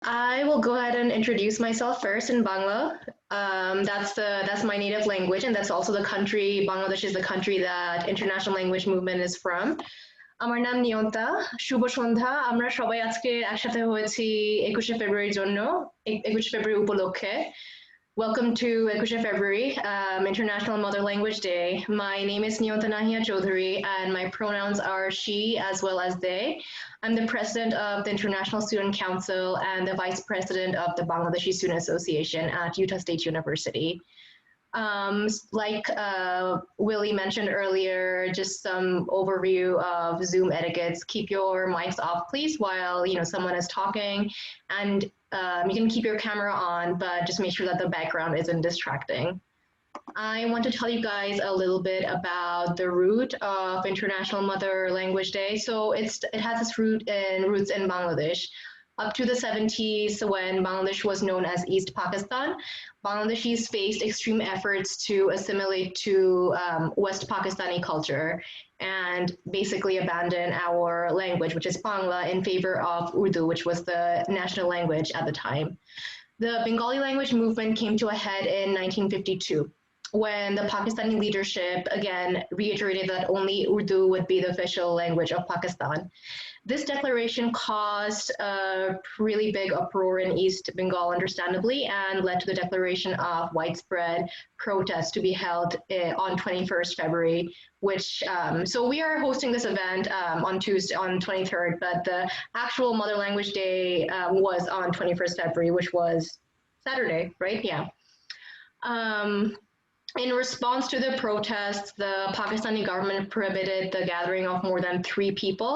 I will go ahead and introduce myself first in Bangla. That's my native language, and that's also the country. Bangladesh is the country that International Language Movement is from. আমার নাম নিয়ন্তা। শুভ সন্ধ্যা। আমরা সবাই আজকে একসাথে হয়েছি 21শে ফেব্রুয়ারির জন্য, 21শে ফেব্রুয়ারি উপলক্ষে। Welcome to Ekushey February, International Mother Language Day. My name is Nadia Q Ahmad, and my pronouns are she as well as they. I'm the president of the International Student Council and the vice president of the Bangladeshi Student Association at Utah State University. Like Willie mentioned earlier, just some overview of Zoom etiquettes. Keep your mics off, please, while someone is talking, and you can keep your camera on, but just make sure that the background isn't distracting. I want to tell you guys a little bit about the root of International Mother Language Day. So it has its roots in Bangladesh. Up to the 70s, when Bangladesh was known as East Pakistan, Bangladeshis faced extreme efforts to assimilate to West Pakistani culture and basically abandon our language, which is Bangla, in favor of Urdu, which was the national language at the time. The Bengali language movement came to a head in 1952, when the Pakistani leadership again reiterated that only Urdu would be the official language of Pakistan. This declaration caused a really big uproar in East Bengal, understandably, and led to the declaration of widespread protests to be held on 21st February, which, so we are hosting this event on Tuesday, on 23rd, but the actual Mother Language Day was on 21st February, which was Saturday, right? Yeah. In response to the protests, the Pakistani government prohibited the gathering of more than 3 people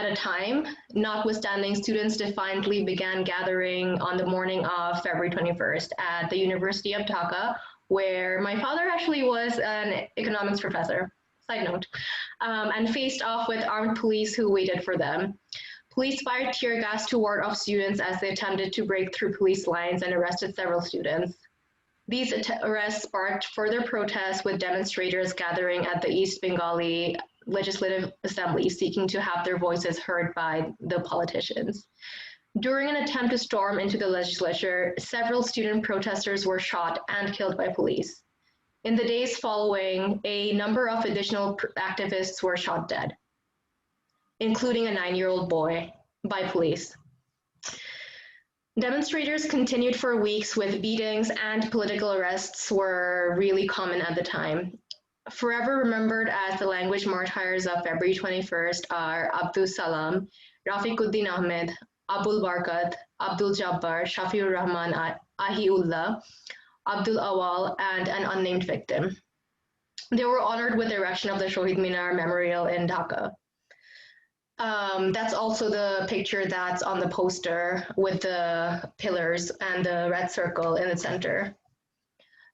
at a time. Notwithstanding, students defiantly began gathering on the morning of February 21st at the University of Dhaka, where my father actually was an economics professor, side note, and faced off with armed police who waited for them. Police fired tear gas to ward off students as they attempted to break through police lines and arrested several students. These arrests sparked further protests, with demonstrators gathering at the East Bengali Legislative Assembly seeking to have their voices heard by the politicians. During an attempt to storm into the legislature, several student protesters were shot and killed by police. In the days following, a number of additional activists were shot dead, including a 9-year-old boy, by police. Demonstrators continued for weeks, with beatings and political arrests were really common at the time. Forever remembered as the language martyrs of February 21st are Abdul Salam, Rafiquddin Ahmed, Abul Barkat, Abdul Jabbar, Shafiur Rahman Ahiullah, Abdul Awal, and an unnamed victim. They were honored with the erection of the Shohid Minar Memorial in Dhaka. That's also the picture that's on the poster with the pillars and the red circle in the center.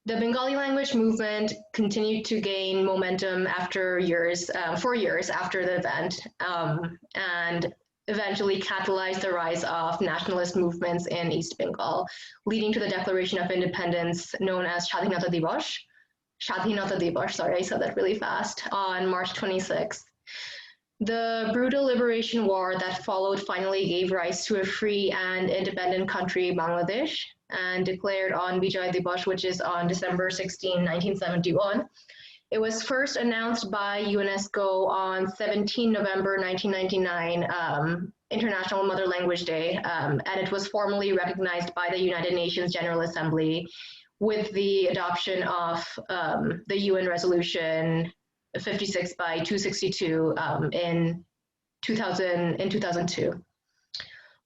The Bengali language movement continued to gain momentum after for years after the event, and eventually catalyzed the rise of nationalist movements in East Bengal, leading to the Declaration of Independence known as Shadhinata Dibosh, sorry, I said that really fast, on March 26th. The brutal liberation war that followed finally gave rise to a free and independent country, Bangladesh, and declared on Vijay Dibosh, which is on December 16, 1971. It was first announced by UNESCO on 17 November 1999, International Mother Language Day, and it was formally recognized by the United Nations General Assembly with the adoption of the UN Resolution 56 by 262 in 2002.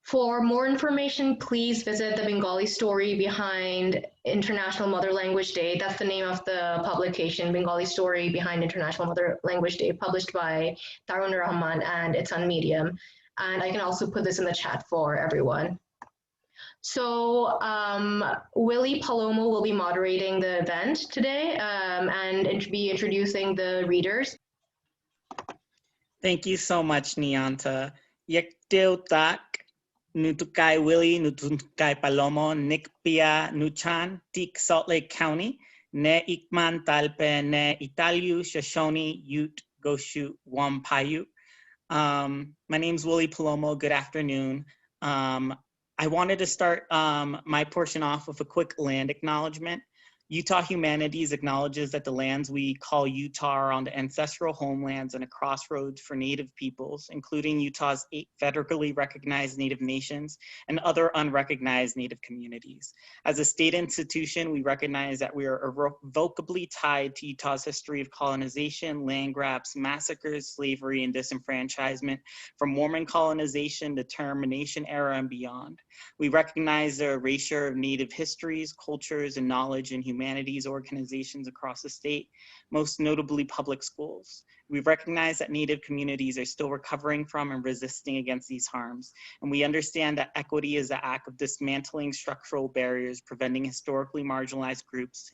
For more information, please visit the Bengali story behind International Mother Language Day. That's the name of the publication, Bengali Story Behind International Mother Language Day, published by Tarun Rahman, and it's on Medium. And I can also put this in the chat for everyone. So Willie Palomo will be moderating the event today and be introducing the readers. Thank you so much, Nianta. Yekteutak, Nutukai Willie, Nutukai Palomo, Nikpia Nuchan, Tik Salt Lake County, Ne Ikman Talpe, Ne Italiu, Shoshone, Ute, Goshu, Wampayu. My name's Willie Palomo. Good afternoon. I wanted to start my portion off with a quick land acknowledgement. Utah Humanities acknowledges that the lands we call Utah are on the ancestral homelands and a crossroads for Native peoples, including Utah's 8 federally recognized Native nations and other unrecognized Native communities. As a state institution, we recognize that we are irrevocably tied to Utah's history of colonization, land grabs, massacres, slavery, and disenfranchisement from Mormon colonization, the Termination era, and beyond. We recognize the erasure of Native histories, cultures, and knowledge in humanities organizations across the state, most notably public schools. We recognize that Native communities are still recovering from and resisting against these harms, and we understand that equity is the act of dismantling structural barriers preventing historically marginalized groups,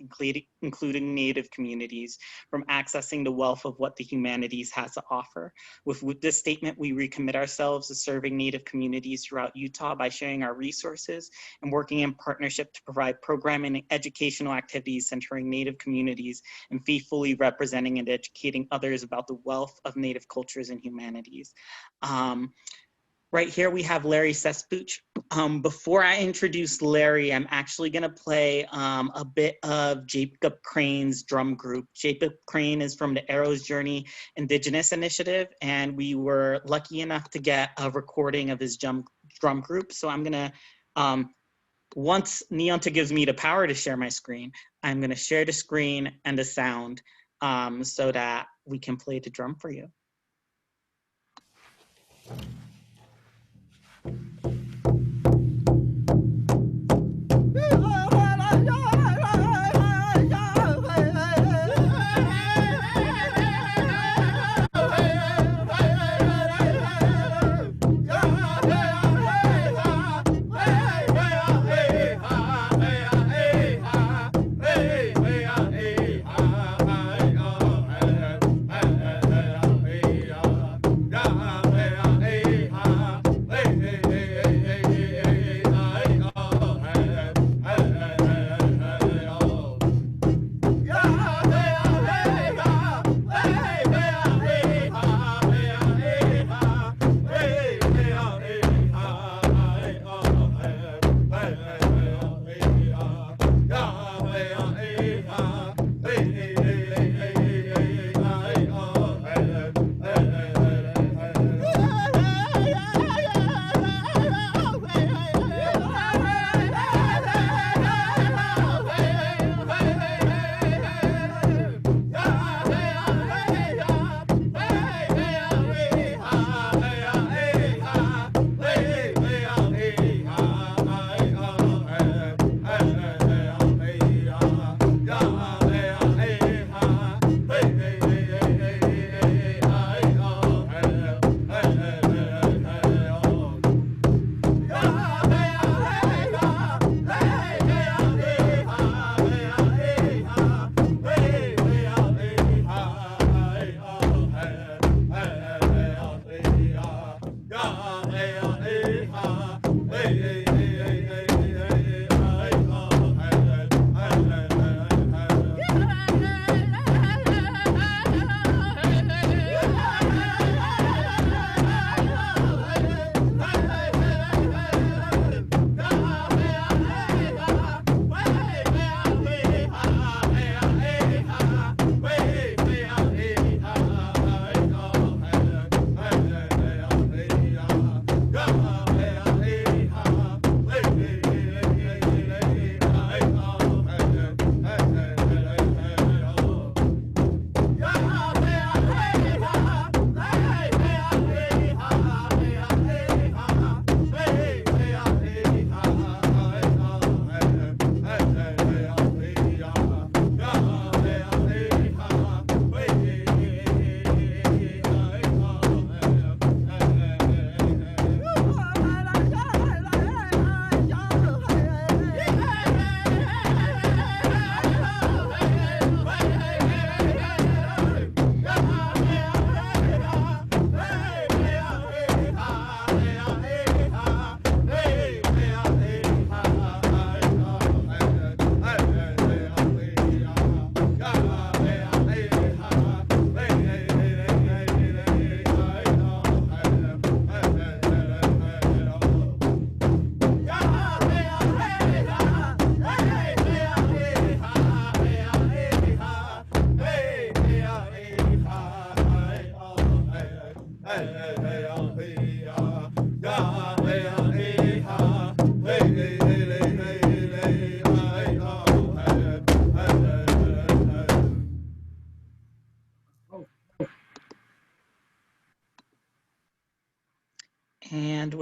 including Native communities, from accessing the wealth of what the humanities has to offer. With this statement, we recommit ourselves to serving Native communities throughout Utah by sharing our resources and working in partnership to provide programming and educational activities centering Native communities and faithfully representing and educating others about the wealth of Native cultures and humanities. Right here we have Larry Sesspooch. Before I introduce Larry, I'm actually gonna play a bit of Jacob Crane's drum group. Jacob Crane is from the Arrows Journey Indigenous Initiative, and we were lucky enough to get a recording of his drum group. So I'm gonna, once Neonta gives me the power to share my screen, I'm gonna share the screen and the sound so that we can play the drum for you.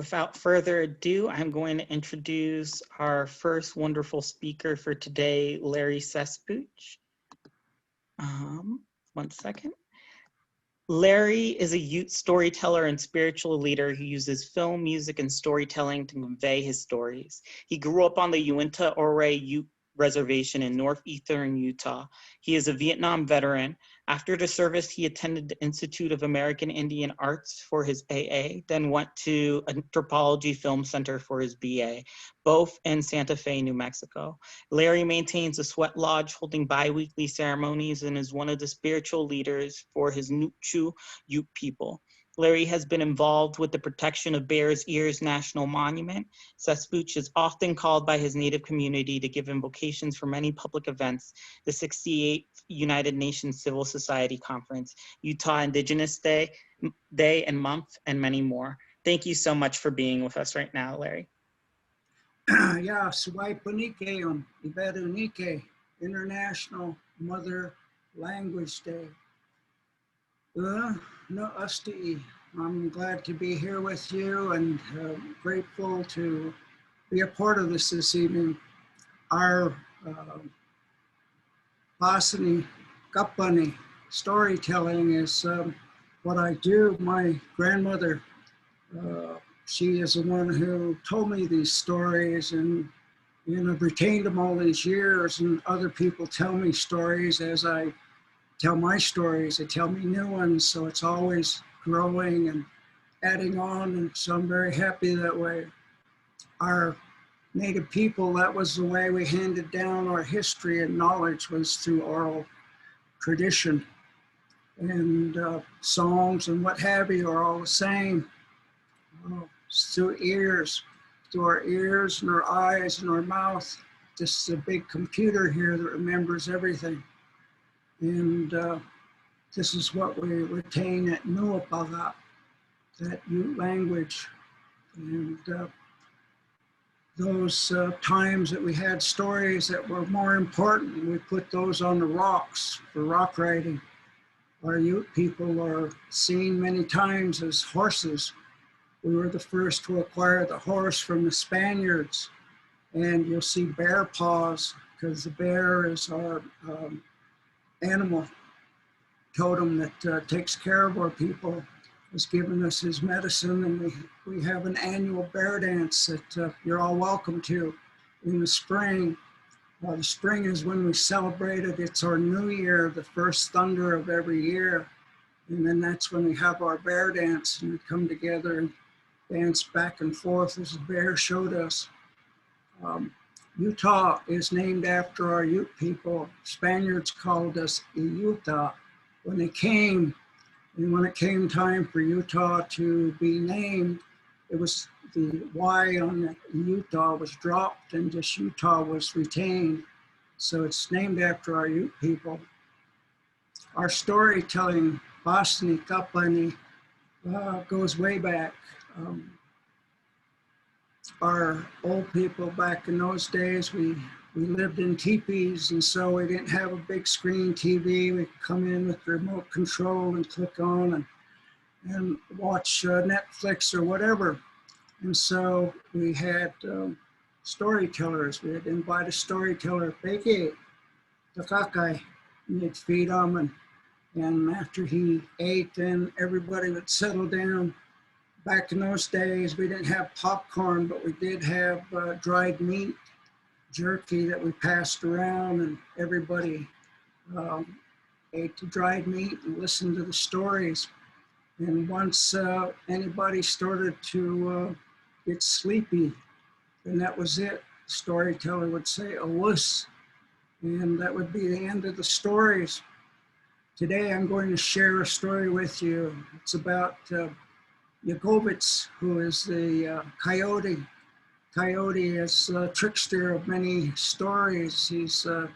without further ado, I'm going to introduce our first wonderful speaker for today, Larry Sesspooch. One second. Larry is a youth storyteller and spiritual leader who uses film, music, and storytelling to convey his stories. He grew up on the Uinta Ouray Ute Reservation in northeastern Utah. He is a Vietnam veteran. After the service, he attended the Institute of American Indian Arts for his AA, then went to Anthropology Film Center for his BA, both in Santa Fe, New Mexico. Larry maintains a sweat lodge holding bi-weekly ceremonies and is one of the spiritual leaders for his Nutchu Ute people. Larry has been involved with the protection of Bears Ears National Monument. Sesspooch is often called by his native community to give invocations for many public events, the 68th United Nations Civil Society Conference, Utah Indigenous Day and Month, and many more. Thank you so much for being with us right now, Larry. Yeah, Siwayul on Iberanike, International Mother Language Day. No Usti. I'm glad to be here with you and grateful to be a part of this evening. Our Basani Kapani storytelling is what I do. My grandmother, she is the one who told me these stories, and I've retained them all these years, and other people tell me stories as I tell my stories. They tell me new ones, so it's always growing and adding on, and so I'm very happy that way. Our Native people, that was the way we handed down our history and knowledge, was through oral tradition. And songs and what have you are all the same. It's through our ears and our eyes and our mouth. This is a big computer here that remembers everything. And this is what we retain at Nuapaga, that Ute language. And those times that we had stories that were more important, we put those on the rocks for rock writing. Our Ute people are seen many times as horses. We were the first to acquire the horse from the Spaniards. And you'll see bear paws, because the bear is our animal totem that takes care of our people, has given us his medicine, and we have an annual bear dance that you're all welcome to in the spring. The spring is when we celebrate it. It's our new year, the first thunder of every year. And then that's when we have our bear dance, and we come together and dance back and forth as the bear showed us. Utah is named after our Ute people. Spaniards called us Utah when they came. And when it came time for Utah to be named, it was the Y on the Utah was dropped and just Utah was retained. So it's named after our Ute people. Our storytelling, Basni Kapani, goes way back. Our old people back in those days, we lived in teepees, and so we didn't have a big screen TV. We'd come in with the remote control and click on and watch Netflix or whatever. And so we had storytellers. We'd invite a storyteller, Peke, Takakai, and they'd feed him. And after he ate, then everybody would settle down. Back in those days, we didn't have popcorn, but we did have dried meat, jerky that we passed around, and everybody ate the dried meat and listened to the stories. And once anybody started to get sleepy, then that was it. The storyteller would say, a wuss, and that would be the end of the stories. Today, I'm going to share a story with you. It's about Yagovitz, who is the coyote. Coyote is a trickster of many stories. He's the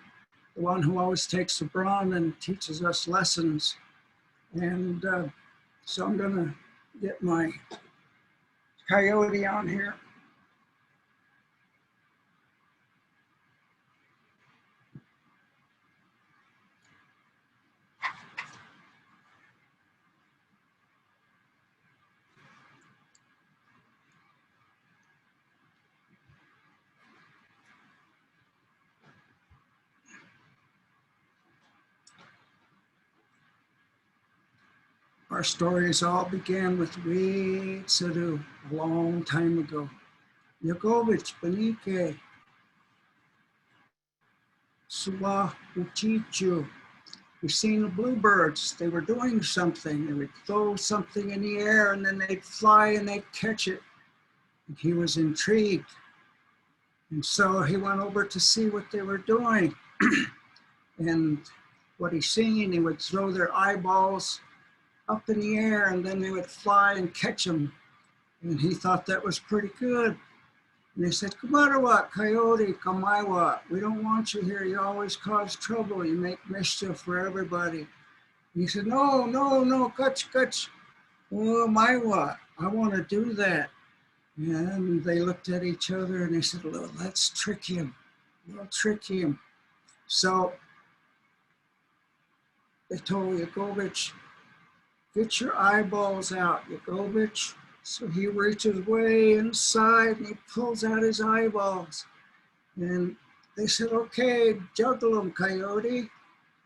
one who always takes the brawn and teaches us lessons. And so I'm gonna get my coyote on here. Our stories all began with Reed Sadu a long time ago. Yagovich Benike, Suwa Uchichu. We've seen the bluebirds. They were doing something. They would throw something in the air and then they'd fly and they'd catch it. And he was intrigued. And so he went over to see what they were doing. And what he seen, they would throw their eyeballs up in the air and then they would fly and catch them. And he thought that was pretty good. And they said, Kumarawa, Coyote, Kamaiwa, we don't want you here. You always cause trouble. You make mischief for everybody. And he said, no, no, no, Kutch, Kutch. Oh, Maiwa, I want to do that. And they looked at each other and they said, well, let's trick him. We'll trick him. So they told Yagovich, get your eyeballs out, Yagovich. So he reaches way inside and he pulls out his eyeballs. And they said, okay, juggle them, Coyote.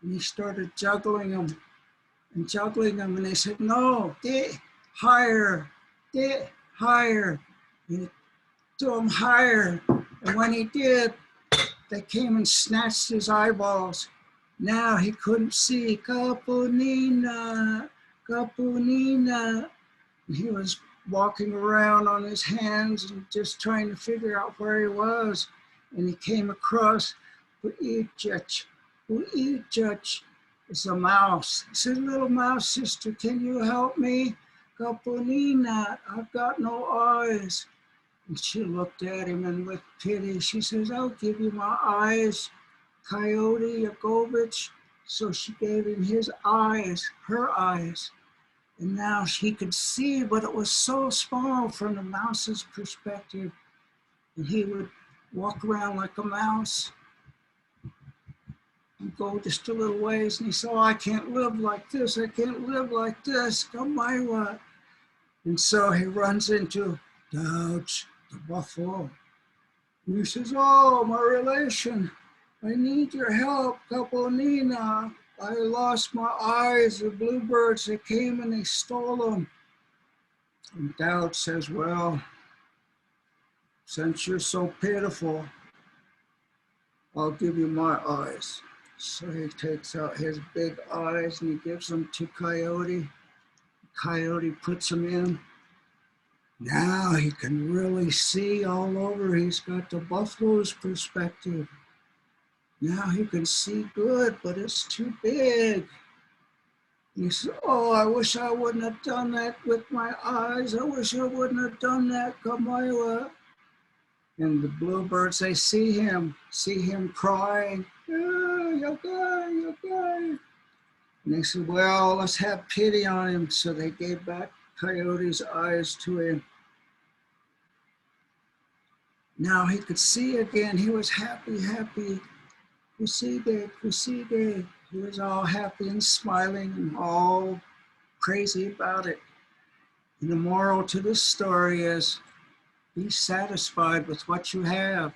And he started juggling them and juggling them. And they said, no, higher, higher. And he threw them higher. And when he did, they came and snatched his eyeballs. Now he couldn't see. Kapunina, Kapunina. And he was walking around on his hands and just trying to figure out where he was. And he came across Uijach. Uijach is a mouse. He said, little mouse sister, can you help me? Kapunina, I've got no eyes. And she looked at him and with pity, she says, I'll give you my eyes, Coyote Yagovich. So she gave him his eyes, her eyes. And now he could see, but it was so small from the mouse's perspective. And he would walk around like a mouse and go just a little ways. And he said, oh, I can't live like this. I can't live like this. Come my way. And so he runs into Douch, the buffalo. And he says, oh, my relation, I need your help, Kaponina. I lost my eyes, the bluebirds, they came and they stole them. And Doubt says, well, since you're so pitiful, I'll give you my eyes. So he takes out his big eyes and he gives them to Coyote. Coyote puts them in. Now he can really see all over. He's got the buffalo's perspective. Now he can see good, but it's too big. He said, oh, I wish I wouldn't have done that with my eyes. I wish I wouldn't have done that, Kamaiwa. And the bluebirds, they see him crying. Yagai, Yagai. And they said, well, let's have pity on him. So they gave back Coyote's eyes to him. Now he could see again. He was happy, happy. Kusige, Kusige. He was all happy and smiling and all crazy about it. And the moral to this story is, be satisfied with what you have.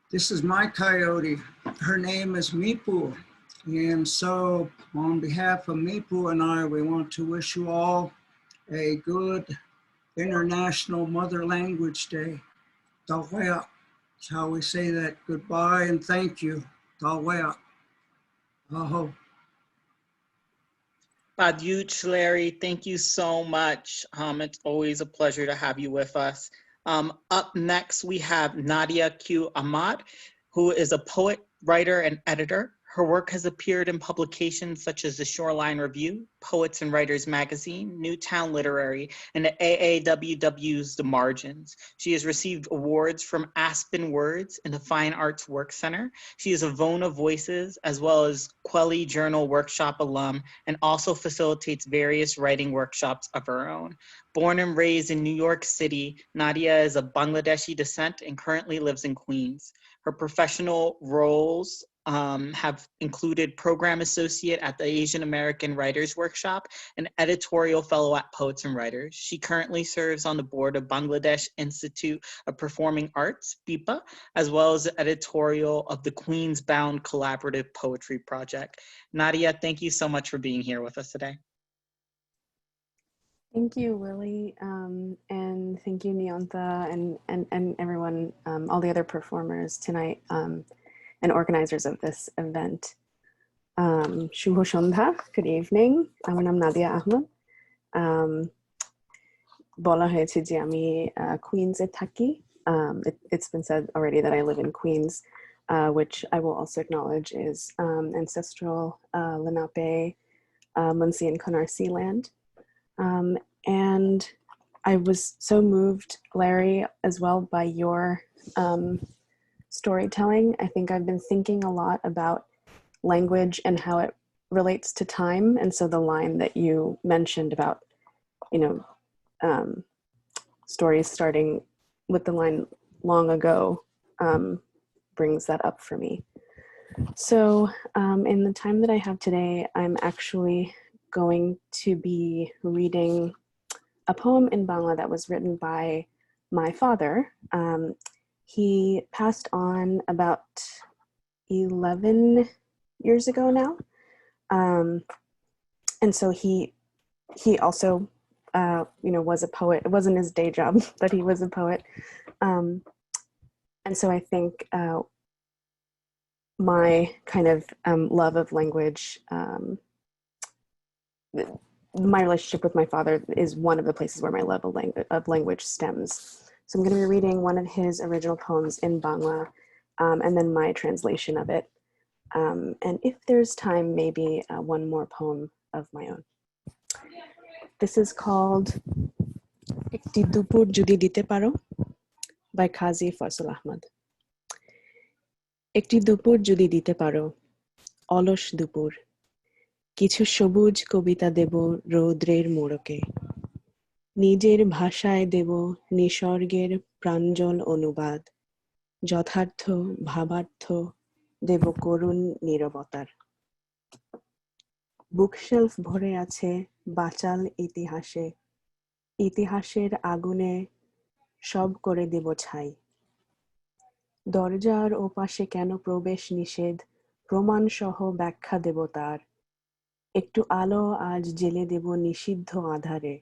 This is my coyote. Her name is Mipu. And so on behalf of Mipu and I, we want to wish you all a good International Mother Language Day. Taweak. That's how we say that. Goodbye and thank you. Taweak. Aho. Padyuch, Larry, thank you so much. It's always a pleasure to have you with us. Up next, we have Nadia Q Ahmad, who is a poet, writer, and editor. Her work has appeared in publications such as the Shoreline Review, Poets and Writers Magazine, Newtown Literary, and the AAWW's The Margins. She has received awards from Aspen Words and the Fine Arts Work Center. She is a Vona Voices as well as Quelly Journal Workshop alum and also facilitates various writing workshops of her own. Born and raised in New York City, Nadia is of Bangladeshi descent and currently lives in Queens. Her professional roles have included program associate at the Asian American Writers Workshop and editorial fellow at Poets and Writers. She currently serves on the board of Bangladesh Institute of Performing Arts, BIPA, as well as the editorial of the Queens Bound Collaborative Poetry Project. Nadia, thank you so much for being here with us today. Thank you, Willie, and thank you, Nianta, and everyone, all the other performers tonight, and organizers of this event. Shubho Shondha, good evening. আমার নাম নাদিয়া আহমদ। বলা হয়েছে যে আমি কুইন্সে থাকি। It's been said already that I live in Queens, which I will also acknowledge is ancestral Lenape, Munsee and Canarsie land. And I was so moved, Larry, as well by your storytelling. I think I've been thinking a lot about language and how it relates to time. And so the line that you mentioned about, you know, stories starting with the line long ago brings that up for me. So in the time that I have today, I'm actually going to be reading a poem in Bangla that was written by my father. He passed on about 11 years ago now. And so he also, you know, was a poet. It wasn't his day job, but he was a poet. And so I think my kind of love of language, my relationship with my father is one of the places where my love of language stems. So I'm going to be reading one of his original poems in Bangla, and then my translation of it. And if there's time, maybe one more poem of my own. This is called Ekti Dupur Jodi Dite Paro by Qazi Faisal Ahmad. Ekti Dupur Jodi Dite Paro, Olosh Dupur. কিছু সবুজ কবিতা দেব রৌদ্রের মোড়কে, নিজের ভাষায় দেব নিসর্গের প্রাঞ্জল অনুবাদ, যথার্থ ভাবার্থ দেব করুণ নীরবতার। Bookshelf ভরে আছে বাচাল ইতিহাসে, ইতিহাসের আগুনে সব করে দেব ছাই। দরজার ওপাশে কেন প্রবেশ নিষেধ, প্রমাণ সহ ব্যাখ্যা দেব তার। একটু আলো আজ জেলে দেব নিষিদ্ধ আধারে,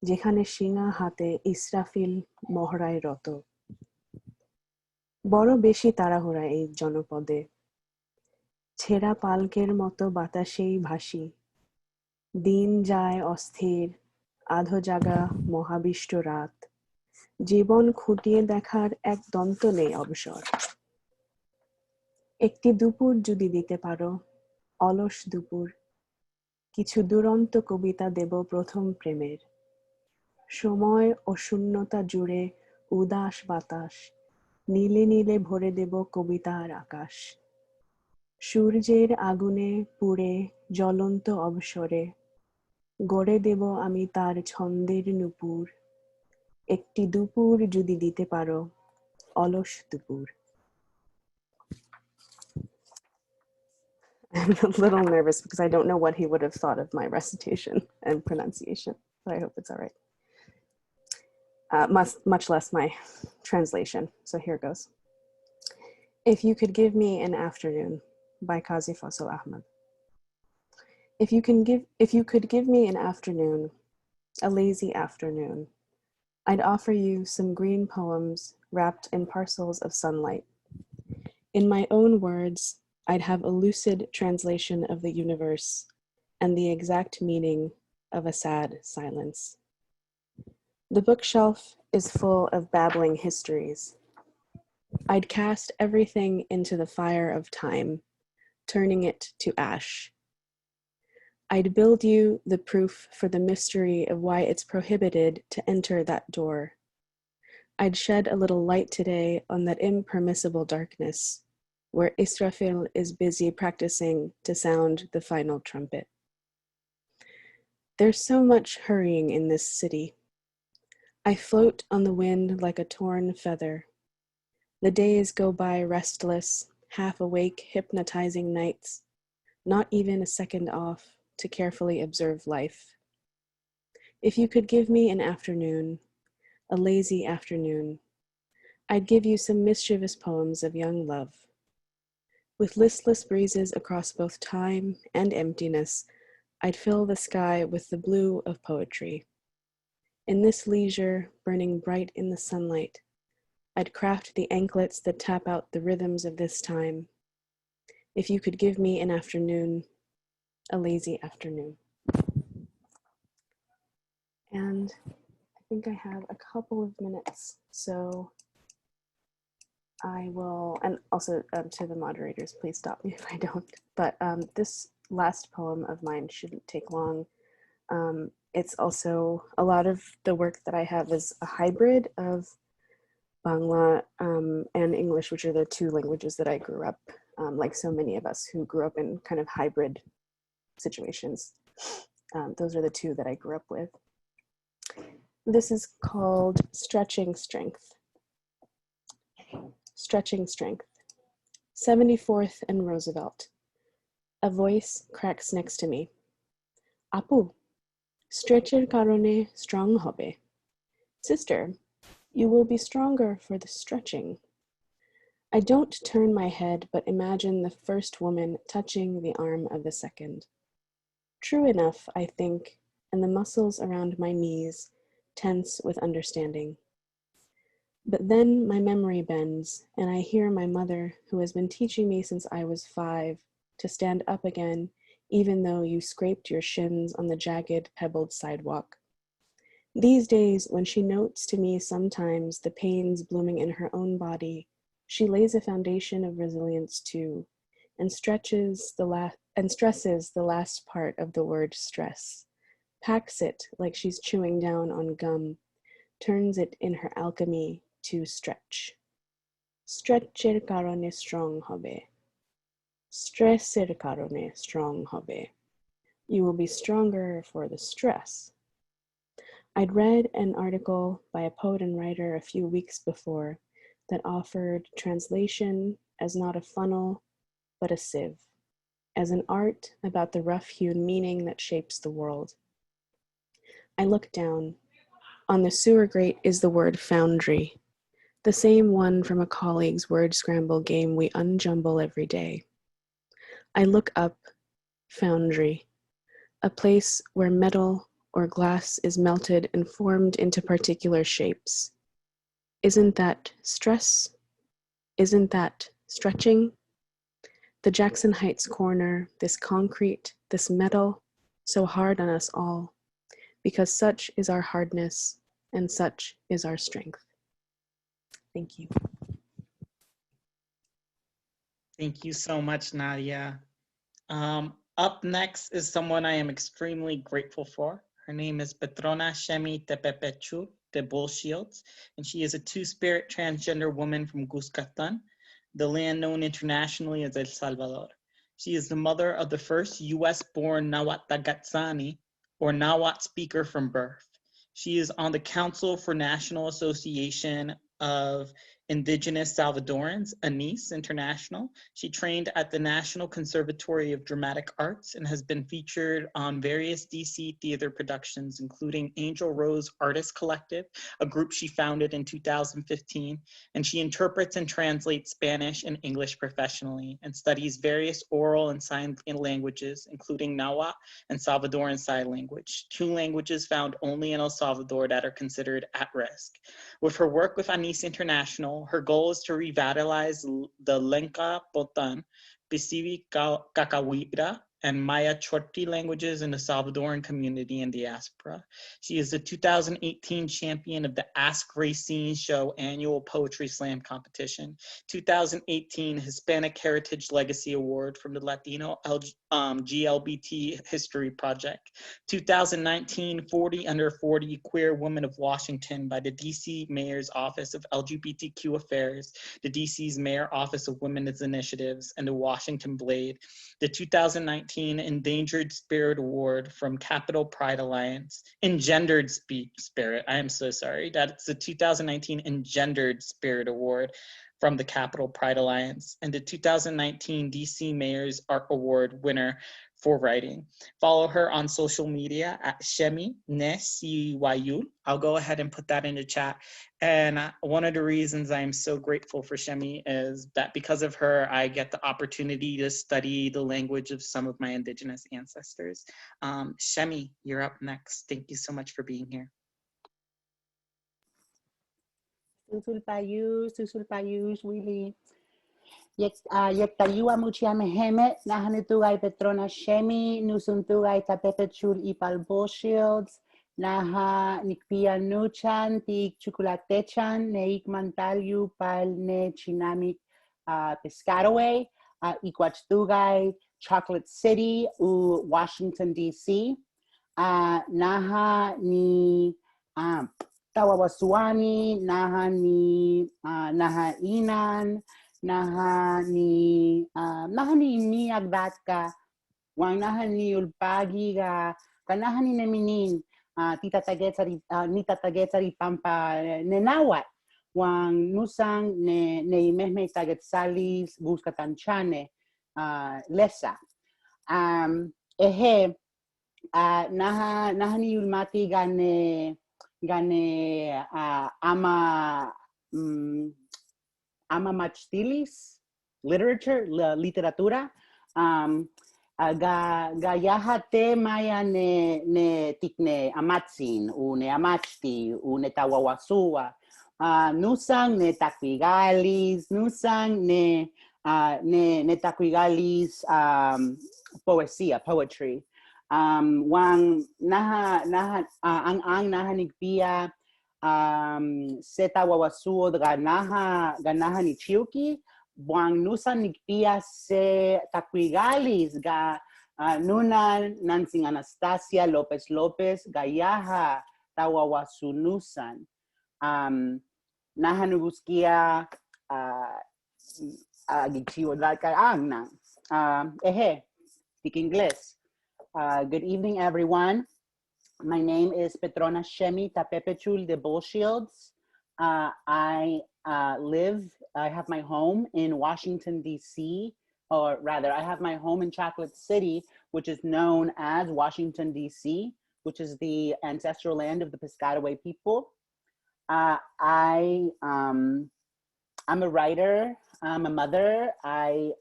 যেখানে শিঙা হাতে ইসরাফিল মহড়ায় রত। বড় বেশি তাড়াহুড়া এই জনপদে, ছেঁড়া পালকের মতো বাতাসেই ভাসি। দিন যায় অস্থির, আধো জাগা মহাবিষ্ট রাত, জীবন খুঁটিয়ে দেখার এক দন্ত নেই অবসর। একটি দুপুর যদি দিতে পারো, অলস দুপুর, কিছু দুরন্ত কবিতা দেব প্রথম প্রেমের। সময় ও শূন্যতা জুড়ে উদাস বাতাস, নীলে নীলে ভরে দেব কবিতার আকাশ। সূর্যের আগুনে পুড়ে জ্বলন্ত অবসরে, গড়ে দেব আমি তার ছন্দের নূপুর। একটি দুপুর যদি দিতে পারো, অলস দুপুর। I'm a little nervous because I don't know what he would have thought of my recitation and pronunciation, but I hope it's all right. Much less my translation. So here goes. If you could give me an afternoon by Qazi Faisal Ahmad. If you could give me an afternoon, a lazy afternoon, I'd offer you some green poems wrapped in parcels of sunlight. In my own words, I'd have a lucid translation of the universe and the exact meaning of a sad silence. The bookshelf is full of babbling histories. I'd cast everything into the fire of time, turning it to ash. I'd build you the proof for the mystery of why it's prohibited to enter that door. I'd shed a little light today on that impermissible darkness, where Israfil is busy practicing to sound the final trumpet. There's so much hurrying in this city. I float on the wind like a torn feather. The days go by restless, half awake, hypnotizing nights, not even a second off to carefully observe life. If you could give me an afternoon, a lazy afternoon, I'd give you some mischievous poems of young love. With listless breezes across both time and emptiness, I'd fill the sky with the blue of poetry. In this leisure, burning bright in the sunlight, I'd craft the anklets that tap out the rhythms of this time. If you could give me an afternoon, a lazy afternoon. And I think I have a couple of minutes, so I will, and also to the moderators, please stop me if I don't. But this last poem of mine shouldn't take long. It's also, a lot of the work that I have is a hybrid of Bangla and English, which are the two languages that I grew up, like so many of us who grew up in kind of hybrid situations. Those are the two that I grew up with. This is called Stretching Strength. Stretching Strength. 74th and Roosevelt. A voice cracks next to me. Apu, stretcher karone strong hobe. Sister, you will be stronger for the stretching. I don't turn my head, but imagine the first woman touching the arm of the second. True enough, I think, and the muscles around my knees tense with understanding. But then my memory bends, and I hear my mother, who has been teaching me since I was 5, to stand up again, even though you scraped your shins on the jagged, pebbled sidewalk. These days, when she notes to me sometimes the pains blooming in her own body, she lays a foundation of resilience too, and stresses the last part of the word stress, packs it like she's chewing down on gum, turns it in her alchemy to stretch. Stretcher karone strong hobe. Stresser karone strong hobe. You will be stronger for the stress. I'd read an article by a poet and writer a few weeks before that offered translation as not a funnel, but a sieve, as an art about the rough-hewn meaning that shapes the world. I look down. On the sewer grate is the word foundry, the same one from a colleague's word scramble game we unjumble every day. I look up, foundry, a place where metal or glass is melted and formed into particular shapes. Isn't that stress? Isn't that stretching? The Jackson Heights corner, this concrete, this metal, so hard on us all, because such is our hardness and such is our strength. Thank you. Thank you so much, Nadia. Up next is someone I am extremely grateful for. Her name is Petrona Xemi Tapepechul de Bullshields, and she is a two-spirit transgender woman from Kuskatan, the land known internationally as El Salvador. She is the mother of the first US-born Nawat Tagatsani, or Nawat speaker from birth. She is on the Council for National Association of Indigenous Salvadorans, UNIS International. She trained at the National Conservatory of Dramatic Arts and has been featured on various DC theater productions, including Angel Rose Artist Collective, a group she founded in 2015, and she interprets and translates Spanish and English professionally and studies various oral and sign languages, including Nawat and Salvadoran Sign Language, 2 languages found only in El Salvador that are considered at risk. With her work with UNIS International, her goal is to revitalize the Lenca Potan, Pisibi Kakawira, and Maya Chorti languages in the Salvadoran community and diaspora. She is the 2018 champion of the Ask Rayceen Show annual poetry slam competition, 2018 Hispanic Heritage Legacy Award from the Latino GLBT History Project, 2019 40 Under 40 Queer Woman of Washington by the DC Mayor's Office of LGBTQ Affairs, the DC's Mayor Office of Women's Initiatives, and the Washington Blade, the 2019 Engendered Spirit Award from Capital Pride Alliance, Engendered Spirit, I am so sorry, that's the 2019 Engendered Spirit Award from the Capital Pride Alliance and the 2019 DC Mayor's Art Award winner for writing. Follow her on social media at Xemi Siwayul. I'll go ahead and put that in the chat. And one of the reasons I'm so grateful for Xemi is that because of her, I get the opportunity to study the language of some of my Indigenous ancestors. Xemi, you're up next. Thank you so much for being here. Susulpayus, Willie. Yektayua muchia mehemet, nahanitugai Petrona Xemi, nusuntugai Tapepechul ipalbo shields, naha nikpia nuchan, tik chukulatechan, neik mantalyu pal ne chinamik Piscataway, Iquachtugai, Chocolate City, Washington, D.C. Naha ni Tawawasuani, naha ni naha inan, naha ni agdatka, wang naha ni ulpagi ga, kanaha ni neminin, nita tagetari pampa nenawat, wang nusang ne imehme tagetsalis Kuskatan chane lesa. Ehe, naha ni ulmati gane ama machtilis, literature, literatura, gayahate maya ne tikne amatsin, ne amachti, ne tawawasua, nusang ne takwigalis, nusang ne takwigalis poesia, poetry. Wang ang nahanigpia seta wawasuo ganaha ni Chiuki, wang nusan nigpia se takwigalis ga nunan Nansing Anastasia Lopez gayaha tawawasunusan. Nahanuguskia gichiwo daka ang nang. Speak English. Good evening, everyone. My name is Petrona Xemi Tapepechul de Bullshields. I have my home in Washington, D.C., or rather, I have my home in Chocolate City, which is known as Washington, D.C., which is the ancestral land of the Piscataway people. I'm a writer, I'm a mother, I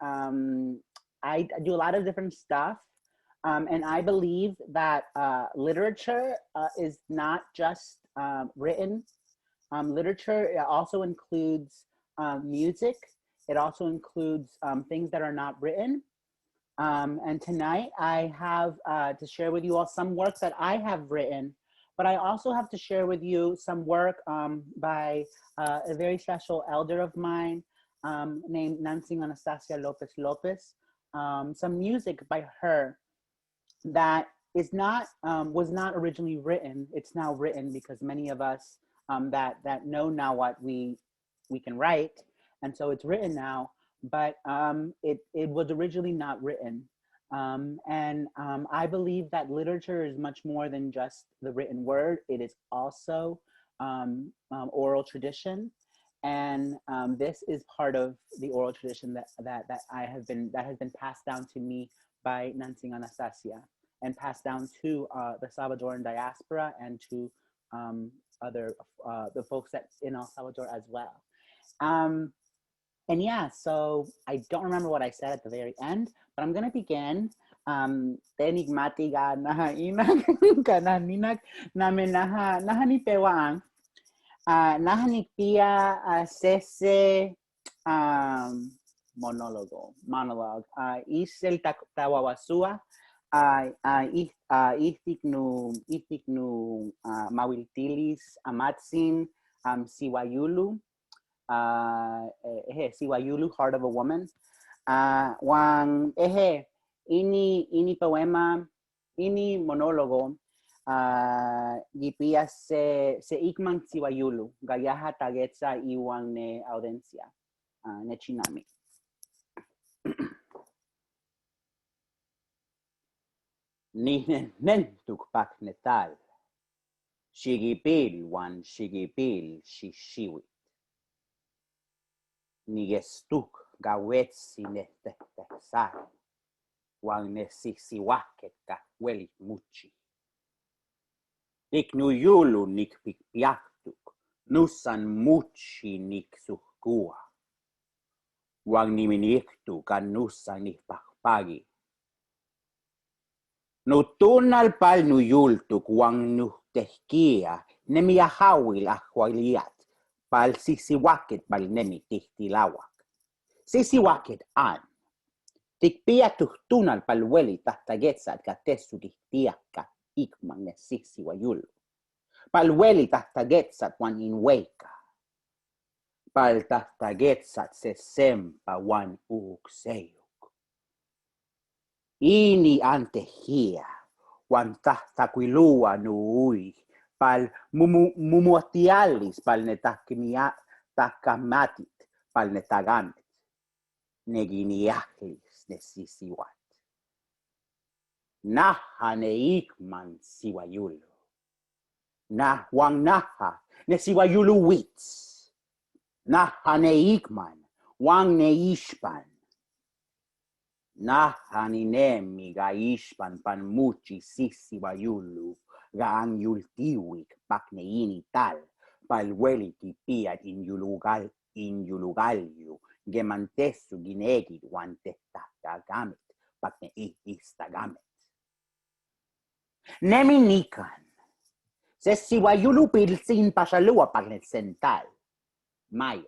do a lot of different stuff. And I believe that literature is not just written. Literature also includes music. It also includes things that are not written. And tonight I have to share with you all some work that I have written, but I also have to share with you some work by a very special elder of mine named Nansing Anastasia Lopez. Some music by her that is not was not originally written. It's now written because many of us that know now what we can write, and so it's written now. But it was originally not written, and I believe that literature is much more than just the written word. It is also oral tradition, and this is part of the oral tradition that has been passed down to me by Nansing Anastasia, and passed down to the Salvadoran diaspora and to the folks in El Salvador as well. And yeah, so I don't remember what I said at the very end, but I'm gonna begin. Enigmatiga nahainak kananinak namin nahanipewaang nahanikpia sese monologue isel tawawasua ihtiknu mawiltilis amatsin Siwayulu. Siwayulu, Heart of a Woman. Wang ini poema, ini monologo, gipia se ikman Siwayulu, gayaha tagetsa iwang ne audiencia, ne chinami. Ni nentukpak netal, shigipil wan shigipil shishiwi. nigestuk gawetsi nehtehsai, wang nesisiwaket ka weli muchi. Iknuyulu nikpikpiaktuk, nusan muchi niksuhkua, wang niminiktu kan nusan nihpakpagi. Nutunal pal nuyultuk wang nuhtehkia nemiyahawil ahwaliat pal sisiwaket pal nemi tihtilawak. Sisiwaket an. Tikpia tuhtunal pal weli tahtagetsat ka tesu tihtiaka ikman ne Siwayul. Pal weli tahtagetsat wan inweka. Pal tahtagetsat se sempa wan uukseyuk. Ini antehia wan tahtaquilua nuui pal mumuatialis pal netahkamatit pal netagamet neginiahlis nesisiwat. Naha neikman Siwayul. Nah wang naha ne Siwayulu wits. Naha neikman wang neishpan. Naha ninemi gaishpan pan muchi Siwayulu gaang yultiwik pak neini tal pal weli tipiat in yulugalyu gemantesu ginegid wan tehtagamet pak ne istagamet. Nemi nikan se Siwayulu pilsin pasalua pak ne sental maya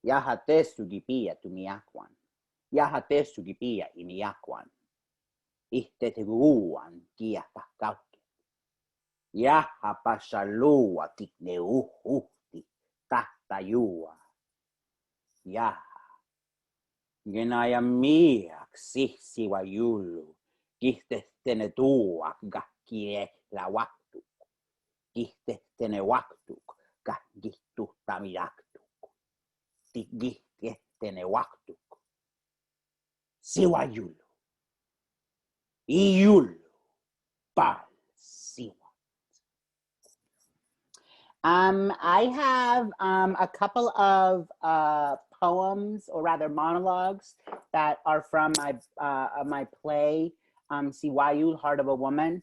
yahatesu gipia tumiakwan. Yahatesu gipia iniakwan. Ihteteguan kia tahkauke. Yaha pasalua tikneuhuhti tahtayua. Yaha genayamiak Siwayulu kihtetenetuak gahkie la waktuk. Kihtetene waktuk gahgihtuhtamiaktuk. Tikgihtene waktuk. Siwayulu. Iyulu. Pal siwat. I have a couple of poems, or rather monologues, that are from my play, Siwayul, Heart of a Woman.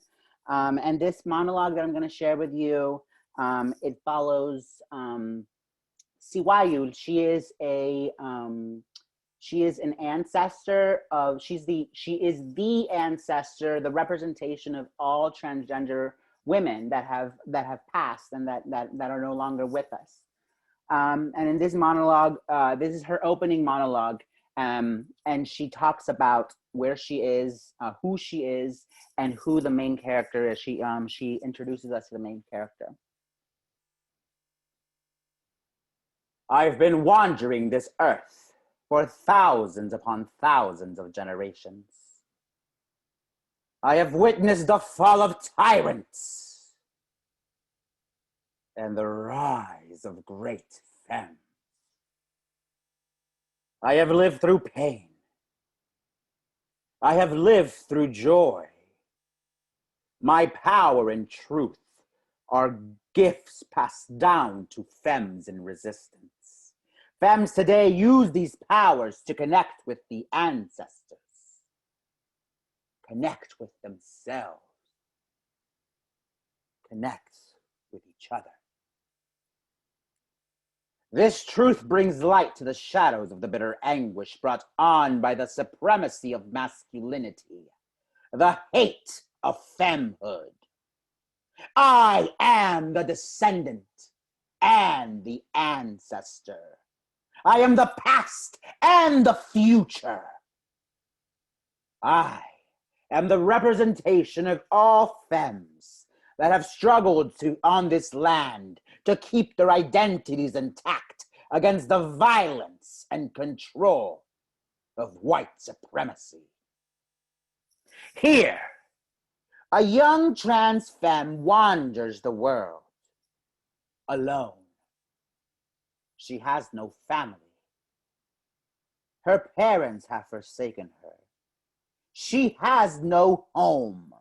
And this monologue that I'm going to share with you, it follows Siwayul. She is an ancestor of, she is the ancestor, the representation of all transgender women that have passed and that are no longer with us. And in this monologue, this is her opening monologue, and she talks about where she is, who she is, and who the main character is. She introduces us to the main character. I've been wandering this earth for thousands upon thousands of generations. I have witnessed the fall of tyrants and the rise of great femmes. I have lived through pain. I have lived through joy. My power and truth are gifts passed down to femmes in resistance. Femmes today use these powers to connect with the ancestors, connect with themselves, connect with each other. This truth brings light to the shadows of the bitter anguish brought on by the supremacy of masculinity, the hate of femmehood. I am the descendant and the ancestor. I am the past and the future. I am the representation of all femmes that have struggled on this land to keep their identities intact against the violence and control of white supremacy. Here, a young trans femme wanders the world alone. She has no family. Her parents have forsaken her. She has no home.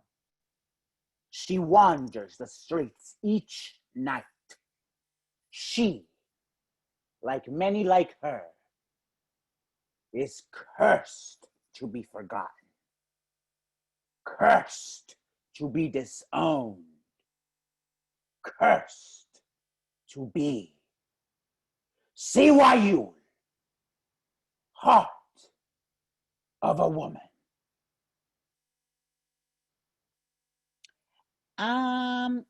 She wanders the streets each night. She, like many like her, is cursed to be forgotten, cursed to be disowned, cursed to be Siwayul, heart of a woman. I'm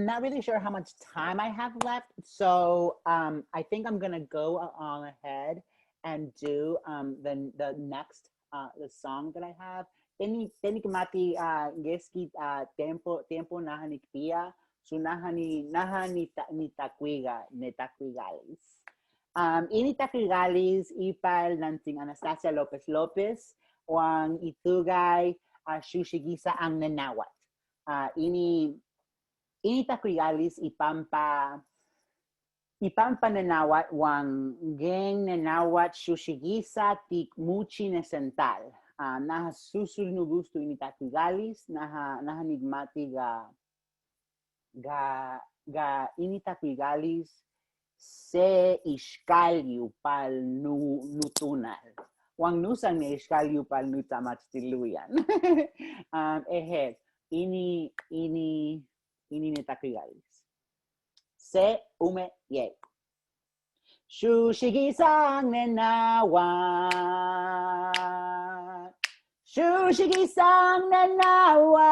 not really sure how much time I have left, so I think I'm gonna go on ahead and do the next the song that I have. Tenik mati geski tempo nahanikpia so nahani netaquigalis. Ini taquigalis ipal nanting Anastasia Lopez Lopez wang itugay shushigisa ang nanawat. Ini taquigalis ipampa nanawat wang geng nanawat shushigisa tik muchi nesental. Naha susul no gusto ini taquigalis, naha nigmati ga ini taquigalis se iskalyu pal nutunal. Wang nusang ne iskalyu pal nutamat tiluyan. Ini netaquigalis. Se ume ye. Shushigisang nenawat. Shushigisang nenawat.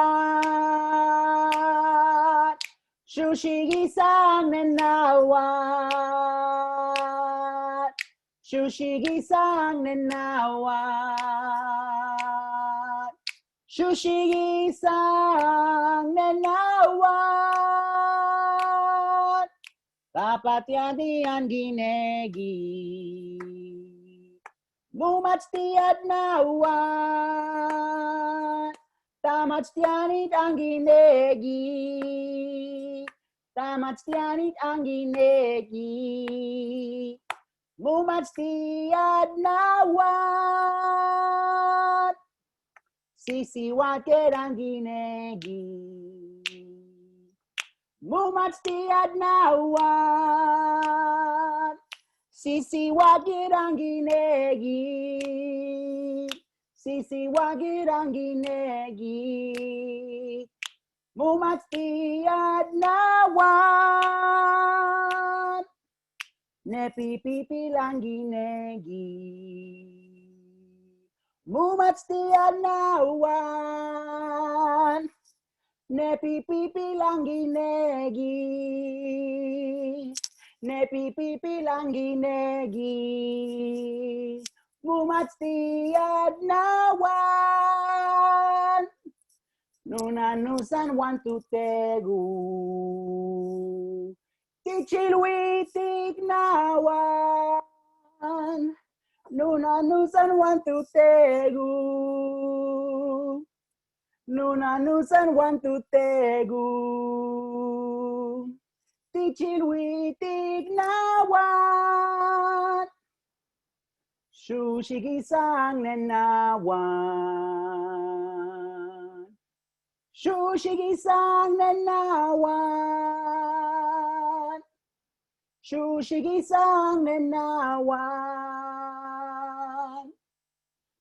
Shushigisang nenawat. Shushigisang nenawat. Shushigisang nenawat. Dapat yan ginegi. Mumat tiad nawat. Tamat tianit ang ginegi. Tamat tianit ang ginegi. Mumat tiad nawat. Sisiwat ang ginegi. Mumat tiad nawat. Sisiwat ang ginegi. Sisiwat ang ginegi. Mumat tiad nawat. Nepipipil ang ginegi. Mumat tiad nawat. Nepipipil ang ginegi. Nepipipil ang ginegi. Mumat tiad nawan. Nunanusan want to tegu. Tichilwitik nawan. Nunanusan want to tegu. Nunanusan want to tegu. Tichilwitik nawan. Shushigisang nenawan. Shushigisang nenawan. Shushigisang nenawan.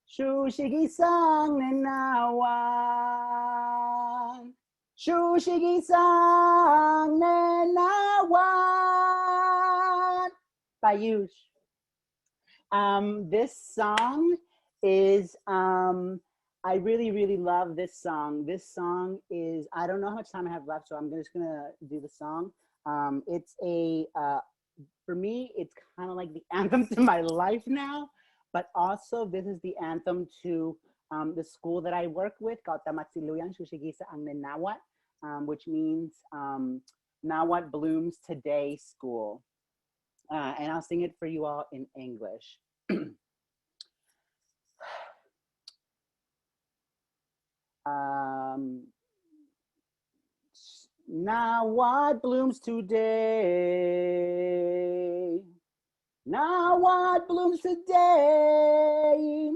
Shushigisang nenawan. Shushigisang nenawan. Payush. This song is, I really love this song. This song is, I don't know how much time I have left, so I'm just gonna do the song. It's for me, it's kind of like the anthem to my life now, but also this is the anthem to the school that I work with called Tamatsiluyan Shushigisa ang Nawat, which means Nawat Blooms Today School. And I'll sing it for you all in English. Nawat blooms today. Nawat blooms today.